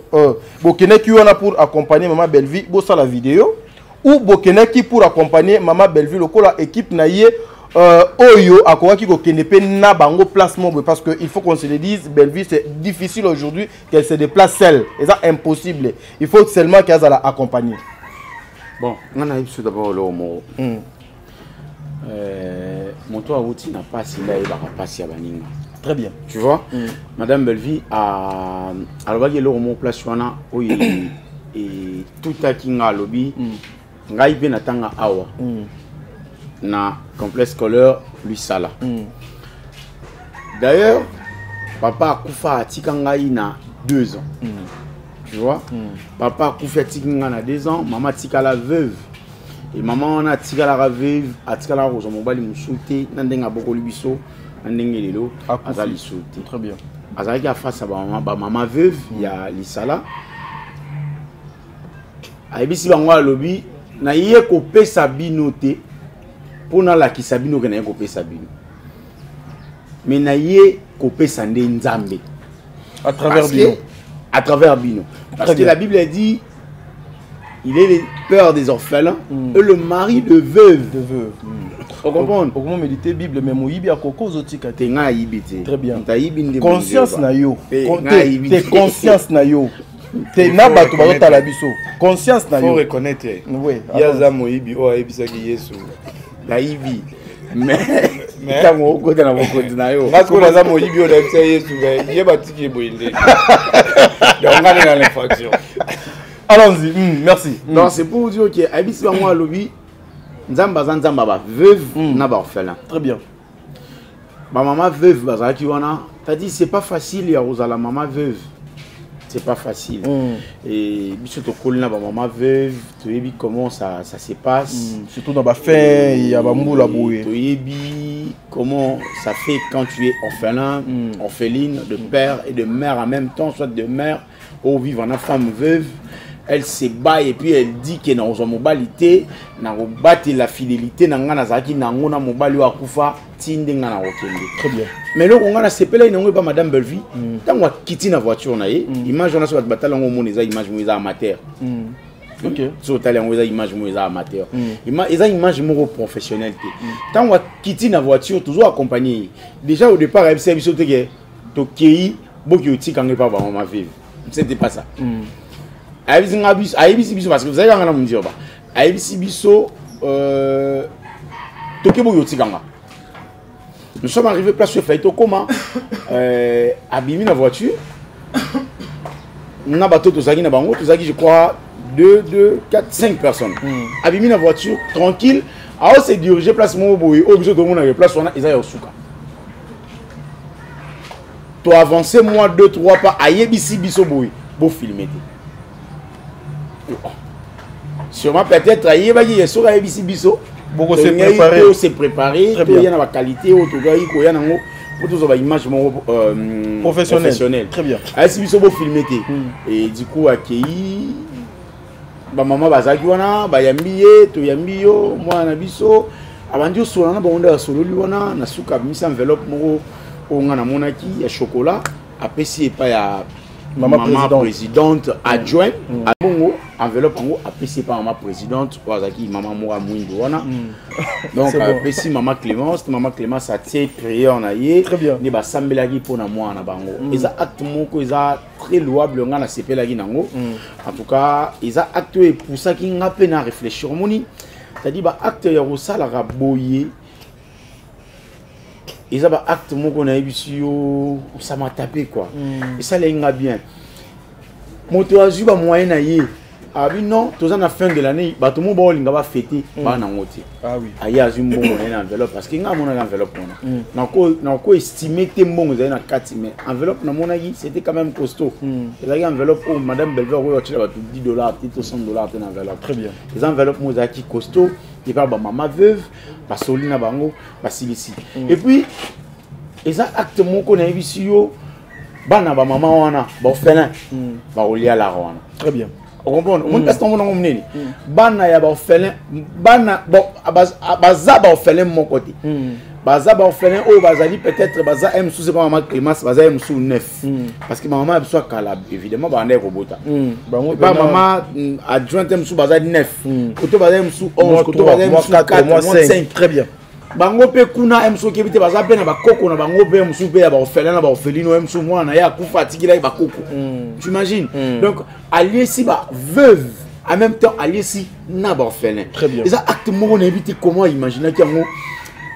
bokene ki wana pour accompagner maman Bellevue bosa la vidéo ou bokene ki pour accompagner maman Bellevue lokola équipe na ye oyo akoaki ko kenepe na bango placement parce que il faut qu'on se le dise Bellevue c'est difficile aujourd'hui qu'elle se déplace seule et ça impossible. Il faut seulement qu'elle la accompagner. Bon, on a eu d'abord le mot. Mon toit outil n'a pas si là il va passer à Baninga. Très bien. Tu vois, Madame Bellevue a alors le mot place wana et tout à kinga lobby ngai be natanga awa na complexe scolaire lui sala. D'ailleurs, papa akufa atika ngai na 2 ans. Tu vois, papa Koufi Atikinga na 2 ans, maman tika la veuve. Et maman on a tika la veuve, atika la rose mobali musuté, nandenga boko libiso, nandenge lelo, azali souté. Très bien. Azali ki face à maman veuve, il y a Lisala. Aibisi bango lobby, na yé ko pesa binoté pour na la ki sabino ke na ko pesa bino. Mais na yé ko pesa nde nzambe à travers Bino. À travers Bino. Parce que la Bible a dit il est le père des orphelins et le mari de veuve. Vous comprenez? Comment méditer Bible mais moyibi akoko zotika te nga yibite. Très bien. Conscience na yo. T'es conscience na yo. T'es na bato bazota la biso. Conscience na yo. Faut reconnaître. Oui. Yaza moyibi o ayebisa ki Yesu. La yibi. Mais tango okota na bokoti na yo. Parce que baza moyibi o ayebisa Yesu ga yeba tiki boyinde. Donc on est dans l'infraction. Allons-y, merci. Donc c'est pour dire que Abisi Bango lobby Nzamba Nzamba ba veuve na ba orphelin. Très bien. Ma maman veuve, bazaki wana. T'as dit c'est pas facile ya la maman veuve. C'est pas facile. Et surtout na ba maman veuve, tu sais comment ça se passe. Surtout dans la fin, il y a bamboula boué. Tu sais comment ça fait quand tu es orphelin, orpheline de père et de mère en même temps, soit de mère ou vivre en femme veuve. Elle se bat et puis elle dit que dans son mobilité, dans la fidélité, dans la mobile à Koufa, tinde na okende. Très bien. Mais là on a sepelé il n'ont pas madame Bellevue. Tant on quitter la voiture na ye, image on a sur la bataille on monte les images moïse amateur. OK. Sur tali on les images moïse amateur. Ils a image moro professionnel. Tant on quitter la voiture toujours accompagné. Déjà au départ elle s'est bisoté que to kei boki oti quand pas ba maman vivre. C'était pas ça. Aïbisi biso parce que vous avez un me dire Aïbisi biso Tokebo Yotikanga. Nous sommes arrivés place sur Faito comment abîmé la voiture. On a bateau Tozaki na bango, Tozaki je crois 2, 4, 5 personnes. Abîmé la voiture tranquille. Alors c'est dirigé place mon boy, au biso tout le monde a place on a Isaïe Osuka. Tu avancer moi 2 3 pas Aïbisi biso boy, beau filmer. Sûrement peut-être il y a sur ABC biso beaucoup se préparer il y a la qualité au tout gars il y a nango pour tous les images professionnelles très bien ABC biso beau filmer et du coup accueilli ba maman bazaki wana ba yambiye to yambiyo mwana biso abandi solo na bonda solo li wana na suka misa enveloppe moko on a monaki ya chocolat apesi pas ya maman présidente adjointe à bongo enveloppe ngo apprécié par maman présidente wazaki maman Moura Mouindo wana donc apprécié maman Clémence a été prié en aïe très bien ni ba sambelaki pona moi na bango eza acte moko eza très louable nga na sepelaki nango en tout cas eza acte et pour ça qui nga peine à réfléchir moni c'est-à-dire ba acte ya rosala ra boyer ils ont un acte mon qu'on a eu ça m'a tapé quoi et ça les nga bien moto azuba moyen aïe ah oui non tous en la fin de l'année bah tout le monde il va fêter bah na ngoti ah oui aïe azum bon moyen enveloppe parce que nga mon enveloppe na ko estimer te bon vous avez na 4 mais enveloppe na mon aïe c'était quand même costaud et là enveloppe oh madame Bellevue on tu là $10 peut-être $100 dans enveloppe très bien les enveloppes moi qui costaud il parle ba maman veuve ba solina bango ba silisi et puis les actes mon qu'on a vu sur bana ba maman wana ba orphelin ba olia la wana très bien on comprend mon instant mon nini bana ya ba orphelin bana bon baza ba orphelin mon côté baza ba orphelin o bazali peut-être baza m sous c'est pas maman Clémence baza m sous 9 parce que maman a besoin kala évidemment ba ndeko bota ba maman adjointe m sous baza 9 côté baza m sous 11 côté baza m sous 4 5 très bien bango pe kuna emso kebite baza pe na bakoko na bango pe emso pe ya ba orphelin na ba orpheline emso mwana ya kufa tikila ba koko tu imagines donc allié si ba veuve en même temps allié si na ba orphelin très bien et ça acte mon éviter comment imaginer qu'il y a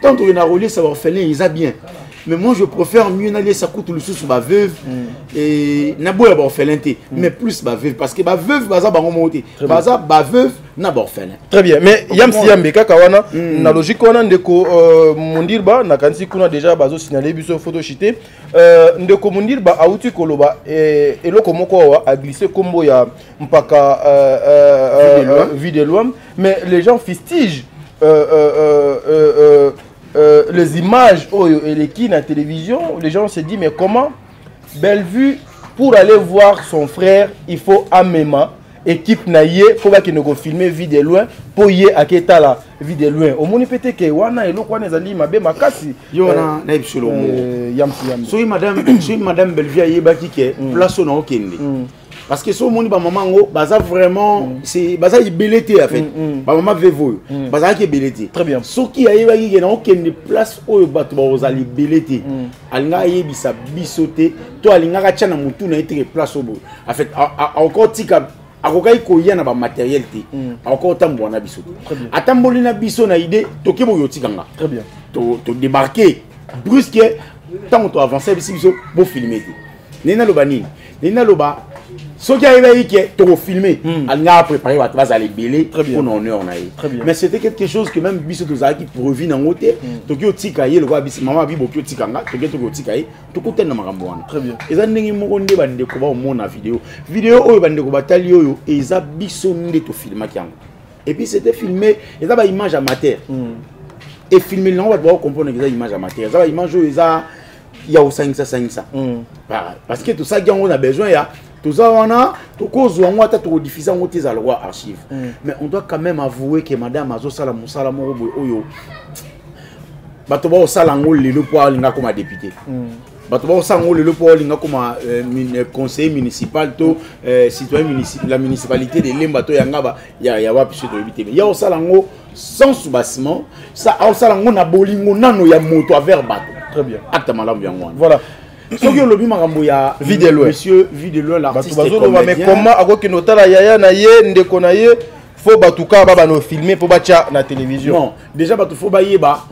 tant on a relié ça ba orphelin ils a bien mais moi je préfère mieux n'aller ça coûte le sous ba veuve et na boya ba orphelin mais plus ba veuve parce que ba veuve baza bango monter baza ba veuve na ba orphelin très bien mais yamsi yambe kaka wana na logique wana ndeko mundirba na kanisi kuna déjà bazo signaler biso photo chité ndeko mundirba auti koloba eloko moko wa a glissé combo ya mpaka vidéo mais les gens fustigent les images et les qui na télévision, les gens se disent mais comment Bellevue pour aller voir son frère, il faut amema équipe naie pour qu'il ne filmer vidéo loin pour y à queta la vidéo loin. Au moins peut-être que wana et l'autre zali mabe makasi. Yo na na ibsolo. Yamsi yam. So madame Bellevue ayeba ki ke place na okende. Parce que ce monde ba maman ngo baza vraiment c'est baza ibelete en fait ba maman vevo baza ki belete très bien so ki ayeba ki na okende place oyo bato ba ozali belete alinga yebisa bisote to alinga ka tchana mutu na ite place obo en fait encore tika akokai ko yana ba matériel te encore tambo na biso atamboli na biso na idée to kebo yo tikanga très bien to débarquer brusque tant to avancer biso bo filmer te nena loba nini nena loba Ce qui arrive, c'est que tu as filmé, on a préparé, tu vas aller belé pour l'honneur. Mais c'était quelque chose que même Bissot qui revient dans le côté, tu as dit que le roi Bissot, maman Bibo, tu as dit que tu as dit que tu as dit que tu as dit que très bien. Et ça, tu as dit que tu as vidéo. Vidéo, tu as dit que tu as Bissot de filmer. Et puis c'était filmé, et ça, une image amateur. Et filmer, on va comprendre que c'est une image amateur. Ça, une image, il y a aussi ça. Parce que tout ça, on a besoin. Tout ça, on a tout cause où on a tout diffusé en tes archives. Mais on doit quand même avouer que Madame Azo Salamou Salamou Oyo, Batoba Salango le pour aller comme député. Batoba Salango le pour aller comme conseiller municipal, citoyen municipal, la municipalité de Lembato Yangaba, Yawa Piché de l'habité. Il y a au Salango sans sous-bassement, ça au Salango na bolingo nano ya moto vers bateau. Très bien. Acte malam bien. Voilà. Ce que le bimangambou ya vidéo monsieur vidéo l'artiste mais comment ako que notala yaya na ye ndeko na ye faut batuka baba no filmer pour bacha na télévision. Non, déjà batu faut ba yeba.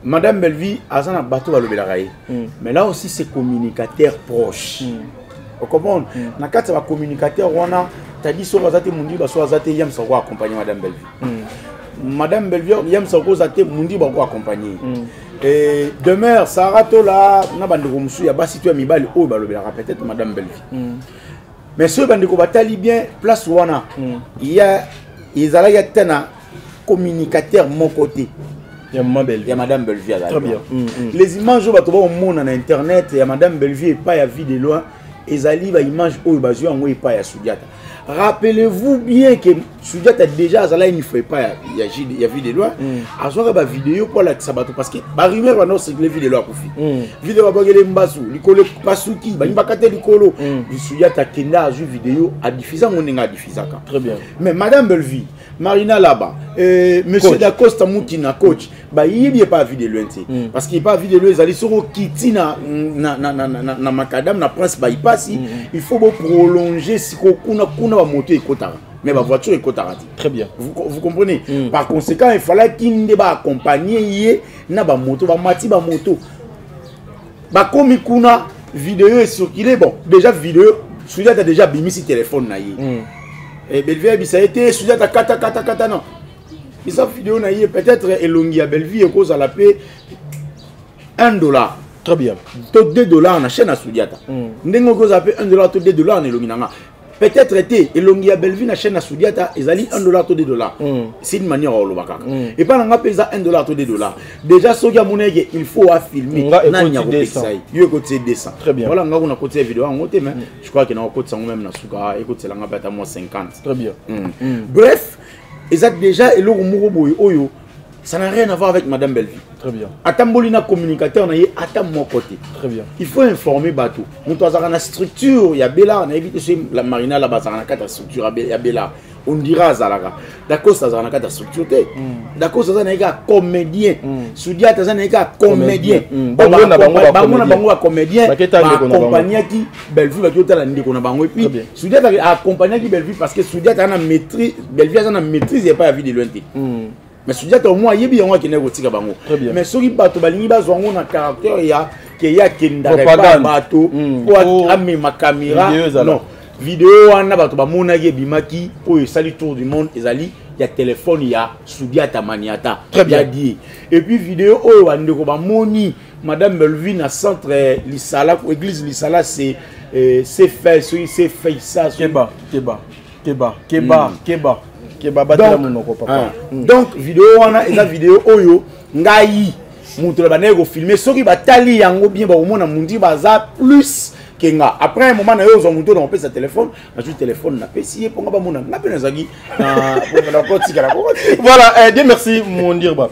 Madame Belvi azana bato ba lobela raye. Mais là aussi c'est communicateur proche. Vous comprenez? Na kati ba communicateur wana tadi so bazate mundi ba so azate yam sa ko accompagner Madame Belvi. Madame Belvi yam sa ko azate mundi ba ko accompagner. Et demain, Sarah Tola, n'a pas de il y a pas situé Mibali, oh, peut-être Madame Belvi. Mais ceux qui ont battu bien, place Wana, il y a un communicateur mon côté. Il y a Madame Belvi. Très bien. Les images au monde en internet, il y a Madame Belvi et pas à vie de loin, et Zali va image où il y a pas à Soudiata. Rappelez-vous bien que Soudiata déjà il ne fait pas il y a vidéo loin à soir ba vidéo pour la sabato parce que ba rumeur va non c'est les vidéos à profit vidéo ba gele mbasu likolo pasuki ba mbakate likolo Soudiata kenda a vidéo à diffuser on nga diffuser très bien. Mais Madame Belvi Marina là-bas monsieur Dacosta Moutina coach ba yibi pas vidéo loin parce qu'il pas vidéo ils allaient sur kitina na macadam na prince ba ipasi il faut prolonger si kuna moto et kotara mais la voiture est kotara. Très bien. Vous comprenez? Par conséquent, il fallait qu'il ne ba accompagner na ba moto ba mati ba moto. Ba komi kuna vidéo est circulé bon déjà vidéo Soudia a déjà bimi si téléphone na yi. Et Belvi ça a été Soudia ta kata non. Mais sa vidéo na yi peut-être elongi à Belvi et cause à la paix $1. Très bien. Tout $2 na chaîne à Soudiata. Ndengo cause à paix $1 tout $2 na elongi nanga. Peut-être été elongi à Belvi na chaîne à Soudiata ils allaient $1 tout $2. C'est une manière au lobaka. Et pas nga pesa $1 tout $2. Déjà soki monege il faut filmer na nya ko pesa yo côté 200. Très bien. Voilà nga on a côté vidéo en côté mais je crois que na côté même na suka écoute la nga bata moi 50. Très bien. Bref, ils ont déjà elo muroboy oyo ça n'a rien à voir avec Madame Belvi. Très bien. Atambolina communicateur na yé atam mon côté. Très bien. Il faut informer bateau. Nous avons une structure, il y a Bella, on a évité la marina là-bas, ça a une structure, il y a Bella. On dira Zalaga. D'accord, ça a une structure. D'accord, ça a un comédien. Soudia, ça a un comédien. Bango comédien. Accompagné qui Belvi va tout à l'année qu'on a bango et puis Soudia a accompagné qui Belvi parce que Soudia a une maîtrise, Belvi a une maîtrise et pas la vie de lointain. Mais Soudia au moins il y a qui n'est pas bango. Mais ceux qui battent balingi bazou on a caractère il y a qui n'a pas bateau pour amener ma caméra non vidéo on a bateau ba monage bimaki pour salut tour du monde ezali il y a téléphone il y a Soudia tamaniata très bien dit et puis vidéo oh andeko ba moni Madame Belvi na centre Lisala église Lisala c'est fait ça donc vidéo wana eza vidéo oyo ngai mutu ba nego filmer soki batali yango bien ba omona mundi baza plus kenga après un moment na yo zo mutu na pesa téléphone na ju téléphone na pesi pour nga ba mona na pena zagi na kotika la voilà Dieu merci mon dirba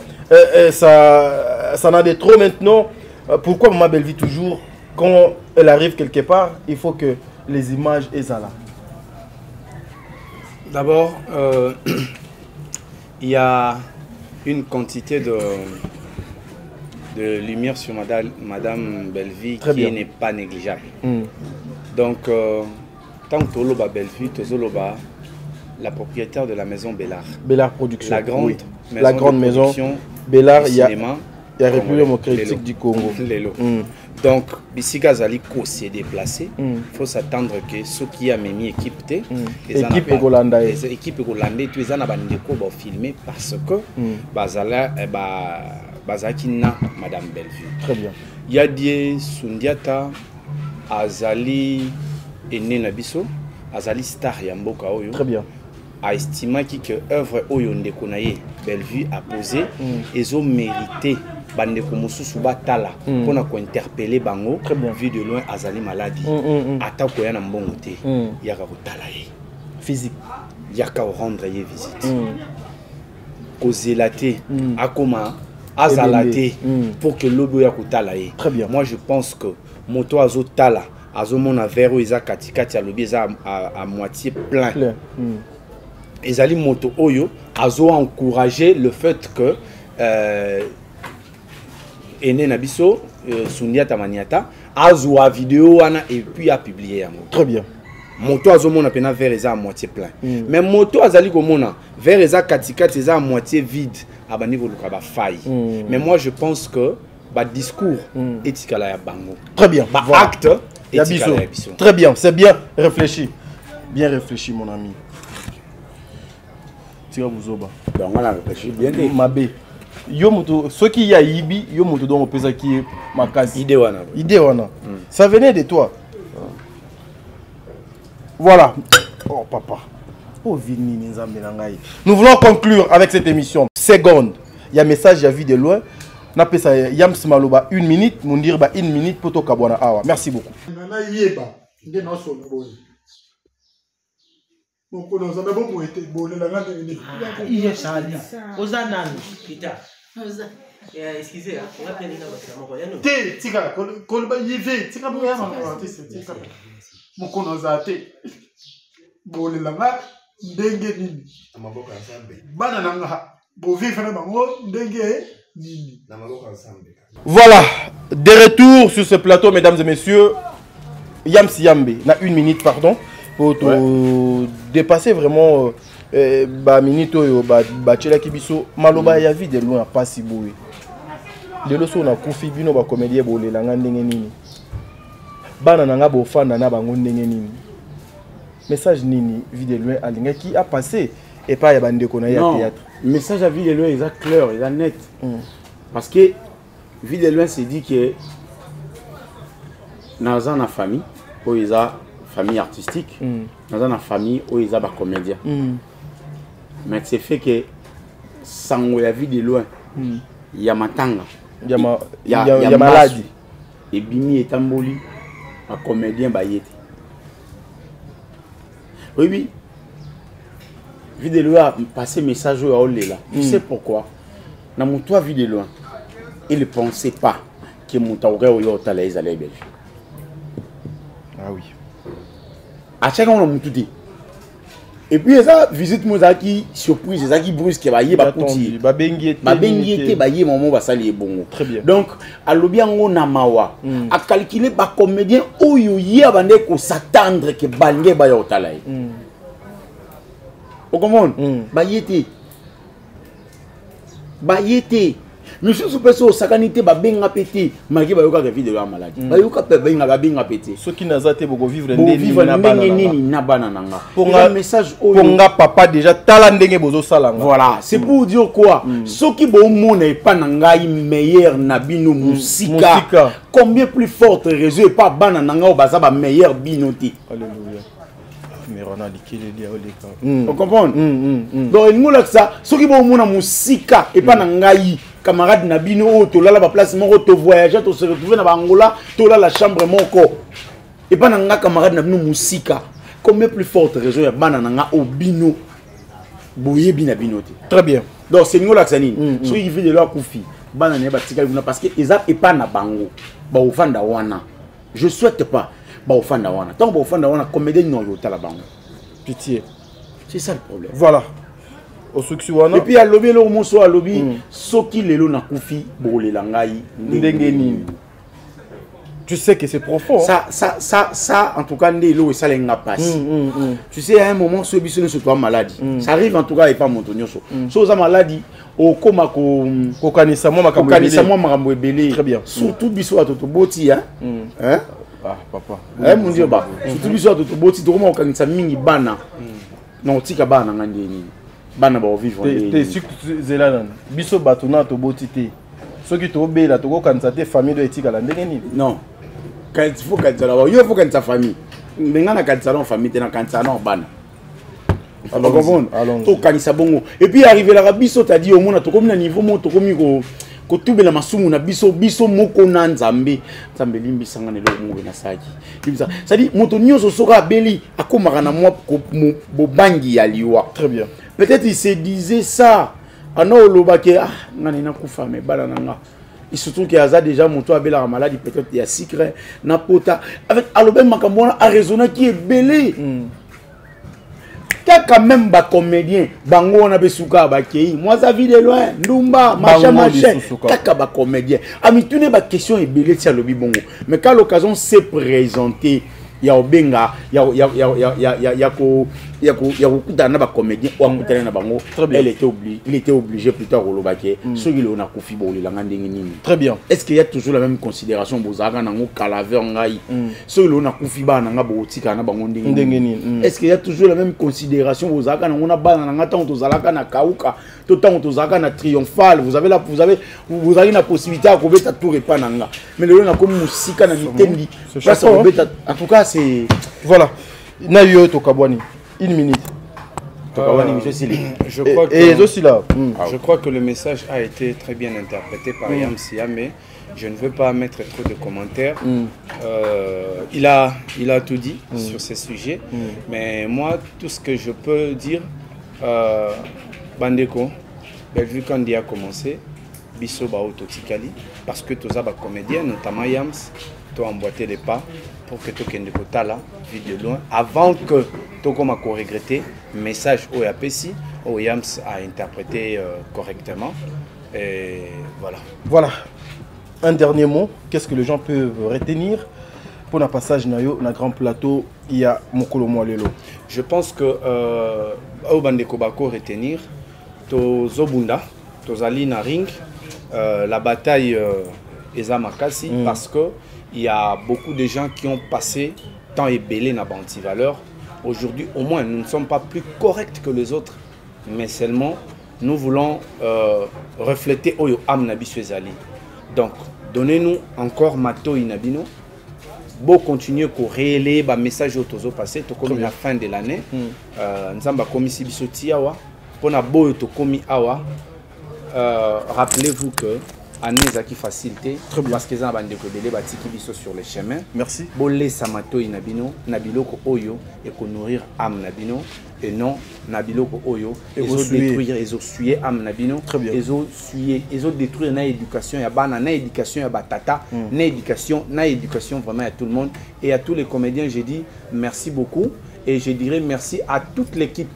ça n'a de trop maintenant pourquoi Maman Belvi toujours quand elle arrive quelque part il faut que les images aient ça là. D'abord, il y a une quantité de lumière sur Madame Belvi qui n'est pas négligeable. Donc, tant que Toloba Belvi, Tozoloba, la propriétaire de la maison Bellard. Bellard Production. La grande maison Bellard, cinéma Il y a République démocratique du Congo. Donc, Bissika Zali s'est déplacé. Il faut s'attendre que ceux qui ont mis équipe, équipe hollandaise, équipe hollandaise, tu es en train de filmer parce que Bazala Bazakina Madame Bellevue. Très bien. Il y a des Sundiata Azali Ene Nabiso, Azali Star Yamboka Oyo. Très bien. A estimé que l'œuvre Oyo Ndekonaye Bellevue a posé, ils ont mérité. Bande Komusu Batala pour interpeller Bango, vu de loin Azali maladie. Attaque Koya Nambongote, Yaka Talaye. Physique. Yaka rendre visite. Kozélate, Akoma, Azalate, pour que l'obo Yaka Talaye. Très bien. Moi je pense que Moto Azo Tala, Azo Mona Vero, Isa Katikati, à l'obi à moitié plein. Ezali Moto Oyo, Azo encouragé le fait que. Ene Nabiso, Sundiata Maniata, Azwa vidéo et puis a publié. Très bien. Moto Azomona pena vers les à moitié plein. Mais moto Azali Komona vers les à katikati à moitié vide. Abani volukaba faille. Mais moi je pense que ba discours éthique la bango. Très bien. Ba acte éthique la biso. Très bien, c'est bien réfléchi. Bien réfléchi mon ami. Tira Buzoba. Donc on a réfléchi bien. Mabé. Yo moto ce qui y a ibi yo moto donc on peut ça qui makasi idée wana ça venait de toi voilà. Oh papa oh vini nzambe na ngai. Nous voulons conclure avec cette émission. Seconde il y a message ya vie de loin na pesa Yams Maloba 1 minute mundir ba 1 minute poto kabwana awa. Merci beaucoup. Nana yeba nde no so boye mon kono za bo mo ete bolé la ngane ni il chali ozanani kita excusez on va prendre une te tika ko ba yive tika bo ya ma tika mon kono za te bolé la ngane ndenge nini amaboko ensemble bana nanga bo vivre na bango ndenge nini na maboko ensemble. Voilà, de retour sur ce plateau, mesdames et messieurs. Yams Yambe, na 1 minute, pardon, pour dépasser vraiment ba minute ba tchela kibiso maloba ya vie de loin pas si beau. De leçon na kufi bino ba comédien bolé la ndenge nini. Bana nanga bo fanda na bango ndenge nini. Message nini vie de loin alinga qui a passé et pas ya bande ko na ya théâtre. Message à vie de loin, il est clair, il est net. Parce que vie de loin c'est dit que dans la famille où ils ont famille artistique, dans la famille où ils ont des comédiens. Mais c'est fait que sans la vie de loin, il y a matanga, il y a maladie. Et bimi et tamboli, un comédien bayete. Oui, oui. Vie de loin a passé message à Olela. Tu sais pourquoi? Dans mon toit vie de loin, il ne pensait pas que mon toit aurait eu allait belge. Ah oui. À chaque fois, on a tout dit. Et puis, ça visite moi qui surprise, ça qui brusque, bah, il va poutir. Bah, bengiete, bah, il maman va salir bon. Très bien. Donc, à l'obien on a mawa, à calculer bah comédien où il y a bandé qu'on s'attendre que bangé bah au talay. Au comment? Bah y était. Bah y était. Monsieur Soupeso, sakanité ba benga pété, malgré ba yoka vie de la maladie. Ba yoka benga pété. Ceux qui n'azate beaucoup vivre na banana. Pour un message ponga papa déjà tala ndenge bozo salanga. Voilà, c'est pour dire quoi? Ceux qui bo mona pas nanga meilleur na bino musika. Combien plus forte réseau et pas banana nga baza ba meilleur binoti. Alléluia. Mais Ronald qui le dit on comprend? Donc il nous ça, ceux qui bo mona musika et pas nanga camarade Nabino, tu as la place, mon tu voyager, tu se retrouves dans Angola, tu as la chambre, mon corps. Et pas dans camarade Nabino Moussika. Combien plus forte raison il y a banana au bino, boye binabino. Très bien. Donc c'est nous là que ça n'est. Ceux qui vivent de leur koufi, banana batika parce que ils et pas na bango, ba ofanda wana. Je souhaite pas, ba ofanda wana. Tant ba ofanda wana, comédien non yota la bango. Pitié. C'est ça le problème. Voilà. Et puis à lobby le monso à lobby soki lelo na kufi bole la ngai ndenge nini Tu sais que c'est profond. Ça, en tout cas, Ndelo et ça les passe. Tu sais, à un moment, ce biso ne se trouve maladie. Ça arrive en tout cas, et pas mon tonio. So, ça maladie, au coma, au canisamo, makambo belé. Très bien. Surtout biso à toto boti, hein? Ah, papa. Mon Dieu, bah. Surtout biso à toto boti, tu comment on mingi bana. Non, tika bana ngandeni. Bana ba vivre. T'es sûr que c'est là, biso batona to boti te. Ceux qui t'ont obéi là, tu as quand ta famille de éthique à la dernière. Non. Quand il faut quand ça là, il faut quand sa famille. Mais quand quand ça là en famille, t'es quand ça là en ban. Alors comprendre. To quand ça bongo. Et puis arrivé là biso t'as dit au monde to comme na niveau mo to comme ko tube la masumu na biso moko na nzambe. Nzambe limbi sanga ne lo mo na saki. Ça dit moto nyoso soka beli akomaka na moi bo bangi ya liwa. Très bien. Peut-être il se disait ça. Ano lobake ah ngani na kufa me bala nanga. Il se trouve qu'il y a déjà mon toit la maladie peut-être il y a secret na pota avec alobe makambona a raisonné qui est belé. Quand même ba comédien bango on a besuka ba kei moi ça vit de loin ndumba machin kaka ba comédien ami tu ne ba question est belé tia lobi bongo mais quand l'occasion s'est présentée ya obenga ya kutana ba comédien ou akutana na bango il était obligé plus tard rolobake ceux qui l'on a confié bon les langues nini. Très bien. Est-ce qu'il y a toujours la même considération bozaka nango calaveur ngai ceux qui l'on a confié ba nanga botika na bango nini. Est-ce qu'il y a toujours la même considération bozaka nango na bana nanga tant tozalaka na kauka tout temps tozalaka na triomphal vous avez la possibilité à kobeta tout repas nanga mais le na comme musika na mitendi en tout cas c'est voilà. Nayo Tokabwani, 1 minute. Je crois que le message a été très bien interprété par Yams mais je ne veux pas mettre trop de commentaires. Il a tout dit sur ces sujets, mais moi, tout ce que je peux dire, Bandeko, vu quand il a commencé, Bisso Bao Totikali, parce que tous les comédiens, notamment Yams, tu as emboîté les pas pour que tu aies là, vu de loin, avant que tu aies regretté le message au APC, où Yams a interprété correctement. Et voilà. Voilà. Un dernier mot, qu'est-ce que les gens peuvent retenir pour le passage dans le grand plateau, il y a Mokolo Moalelo. Je pense que au Bandeko Bako retenir, Tozobunda, Tozali na ring, la bataille Eza Makasi, parce que il y a beaucoup de gens qui ont passé temps et belé dans Banti Valeur. Aujourd'hui, au moins, nous ne sommes pas plus corrects que les autres, mais seulement nous voulons refléter Oyo Am Nabiso Ezali. Donc, donnez-nous encore Mato Inabino. Beau continuer pour relayer le message au Tozo passé, comme la fin de l'année. Nous avons commis Sibiso Awa. Pour na beau to komi Awa. Rappelez-vous que année qui facilité parce que ça bande ko belé batiki biso sur les chemins. Merci. Bolé samato inabino nabiloko oyo et ko nourrir am nabino et non nabiloko oyo et détruire et suyer am nabino et suyer et détruire na éducation ya bana na éducation ya batata na éducation vraiment à tout le monde et à tous les comédiens. J'ai dit merci beaucoup et je dirais merci à toute l'équipe.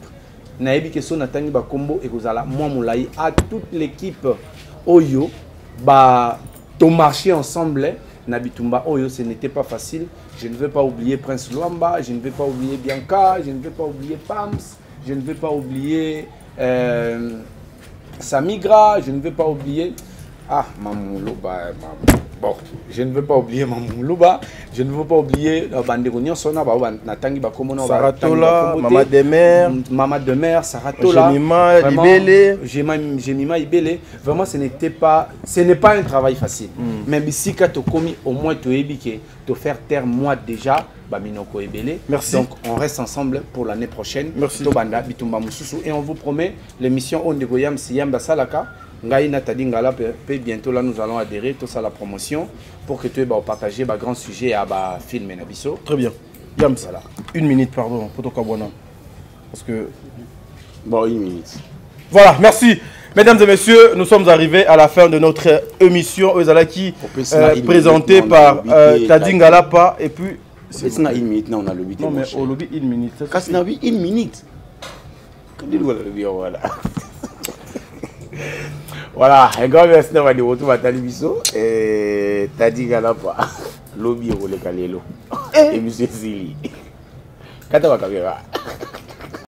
Naebi keso natangi ba kombo et kozala moi moulai à toute l'équipe oyo. Bah, ton marché ensemble, Nabitumba Oyo, ce n'était pas facile. Je ne veux pas oublier Prince Luamba, je ne veux pas oublier Bianca, je ne veux pas oublier Pams, je ne veux pas oublier Samigra, je ne veux pas oublier. Ah, Mamoulouba, bon, je ne veux pas oublier Mamoulouba, je ne veux pas oublier Bandegonio Sona, Natangi Bakomono, Saratola, Maman de Mère, Saratola, Jemima Ibele. Vraiment, ce n'est pas un travail facile. Même si tu as commis au moins te faire taire moi déjà, Baminoko Ebele. Merci. Donc, on reste ensemble pour l'année prochaine. Merci. Et on vous promet l'émission Ondegoyam Siyam Basalaka. Bientôt là nous allons adhérer tout ça la promotion pour que tu aies partagé un grand sujet à film et Nabiso. Très bien. Yams, voilà. 1 minute pardon pour Tokabwana. Parce que bon 1 minute. Voilà, merci. Mesdames et messieurs, nous sommes arrivés à la fin de notre émission Ozalaki présentée par Tadingalapa et puis c'est 1 minute non on a le 8. Non mais au lobby 1 minute. Quand on a 1 minute. Quand il doit le dire voilà. Voilà, un grand merci d'avoir dit retour à Talibiso et Tadi Galapa. Lobby au le calelo. Et monsieur Zili. Kata wa caméra.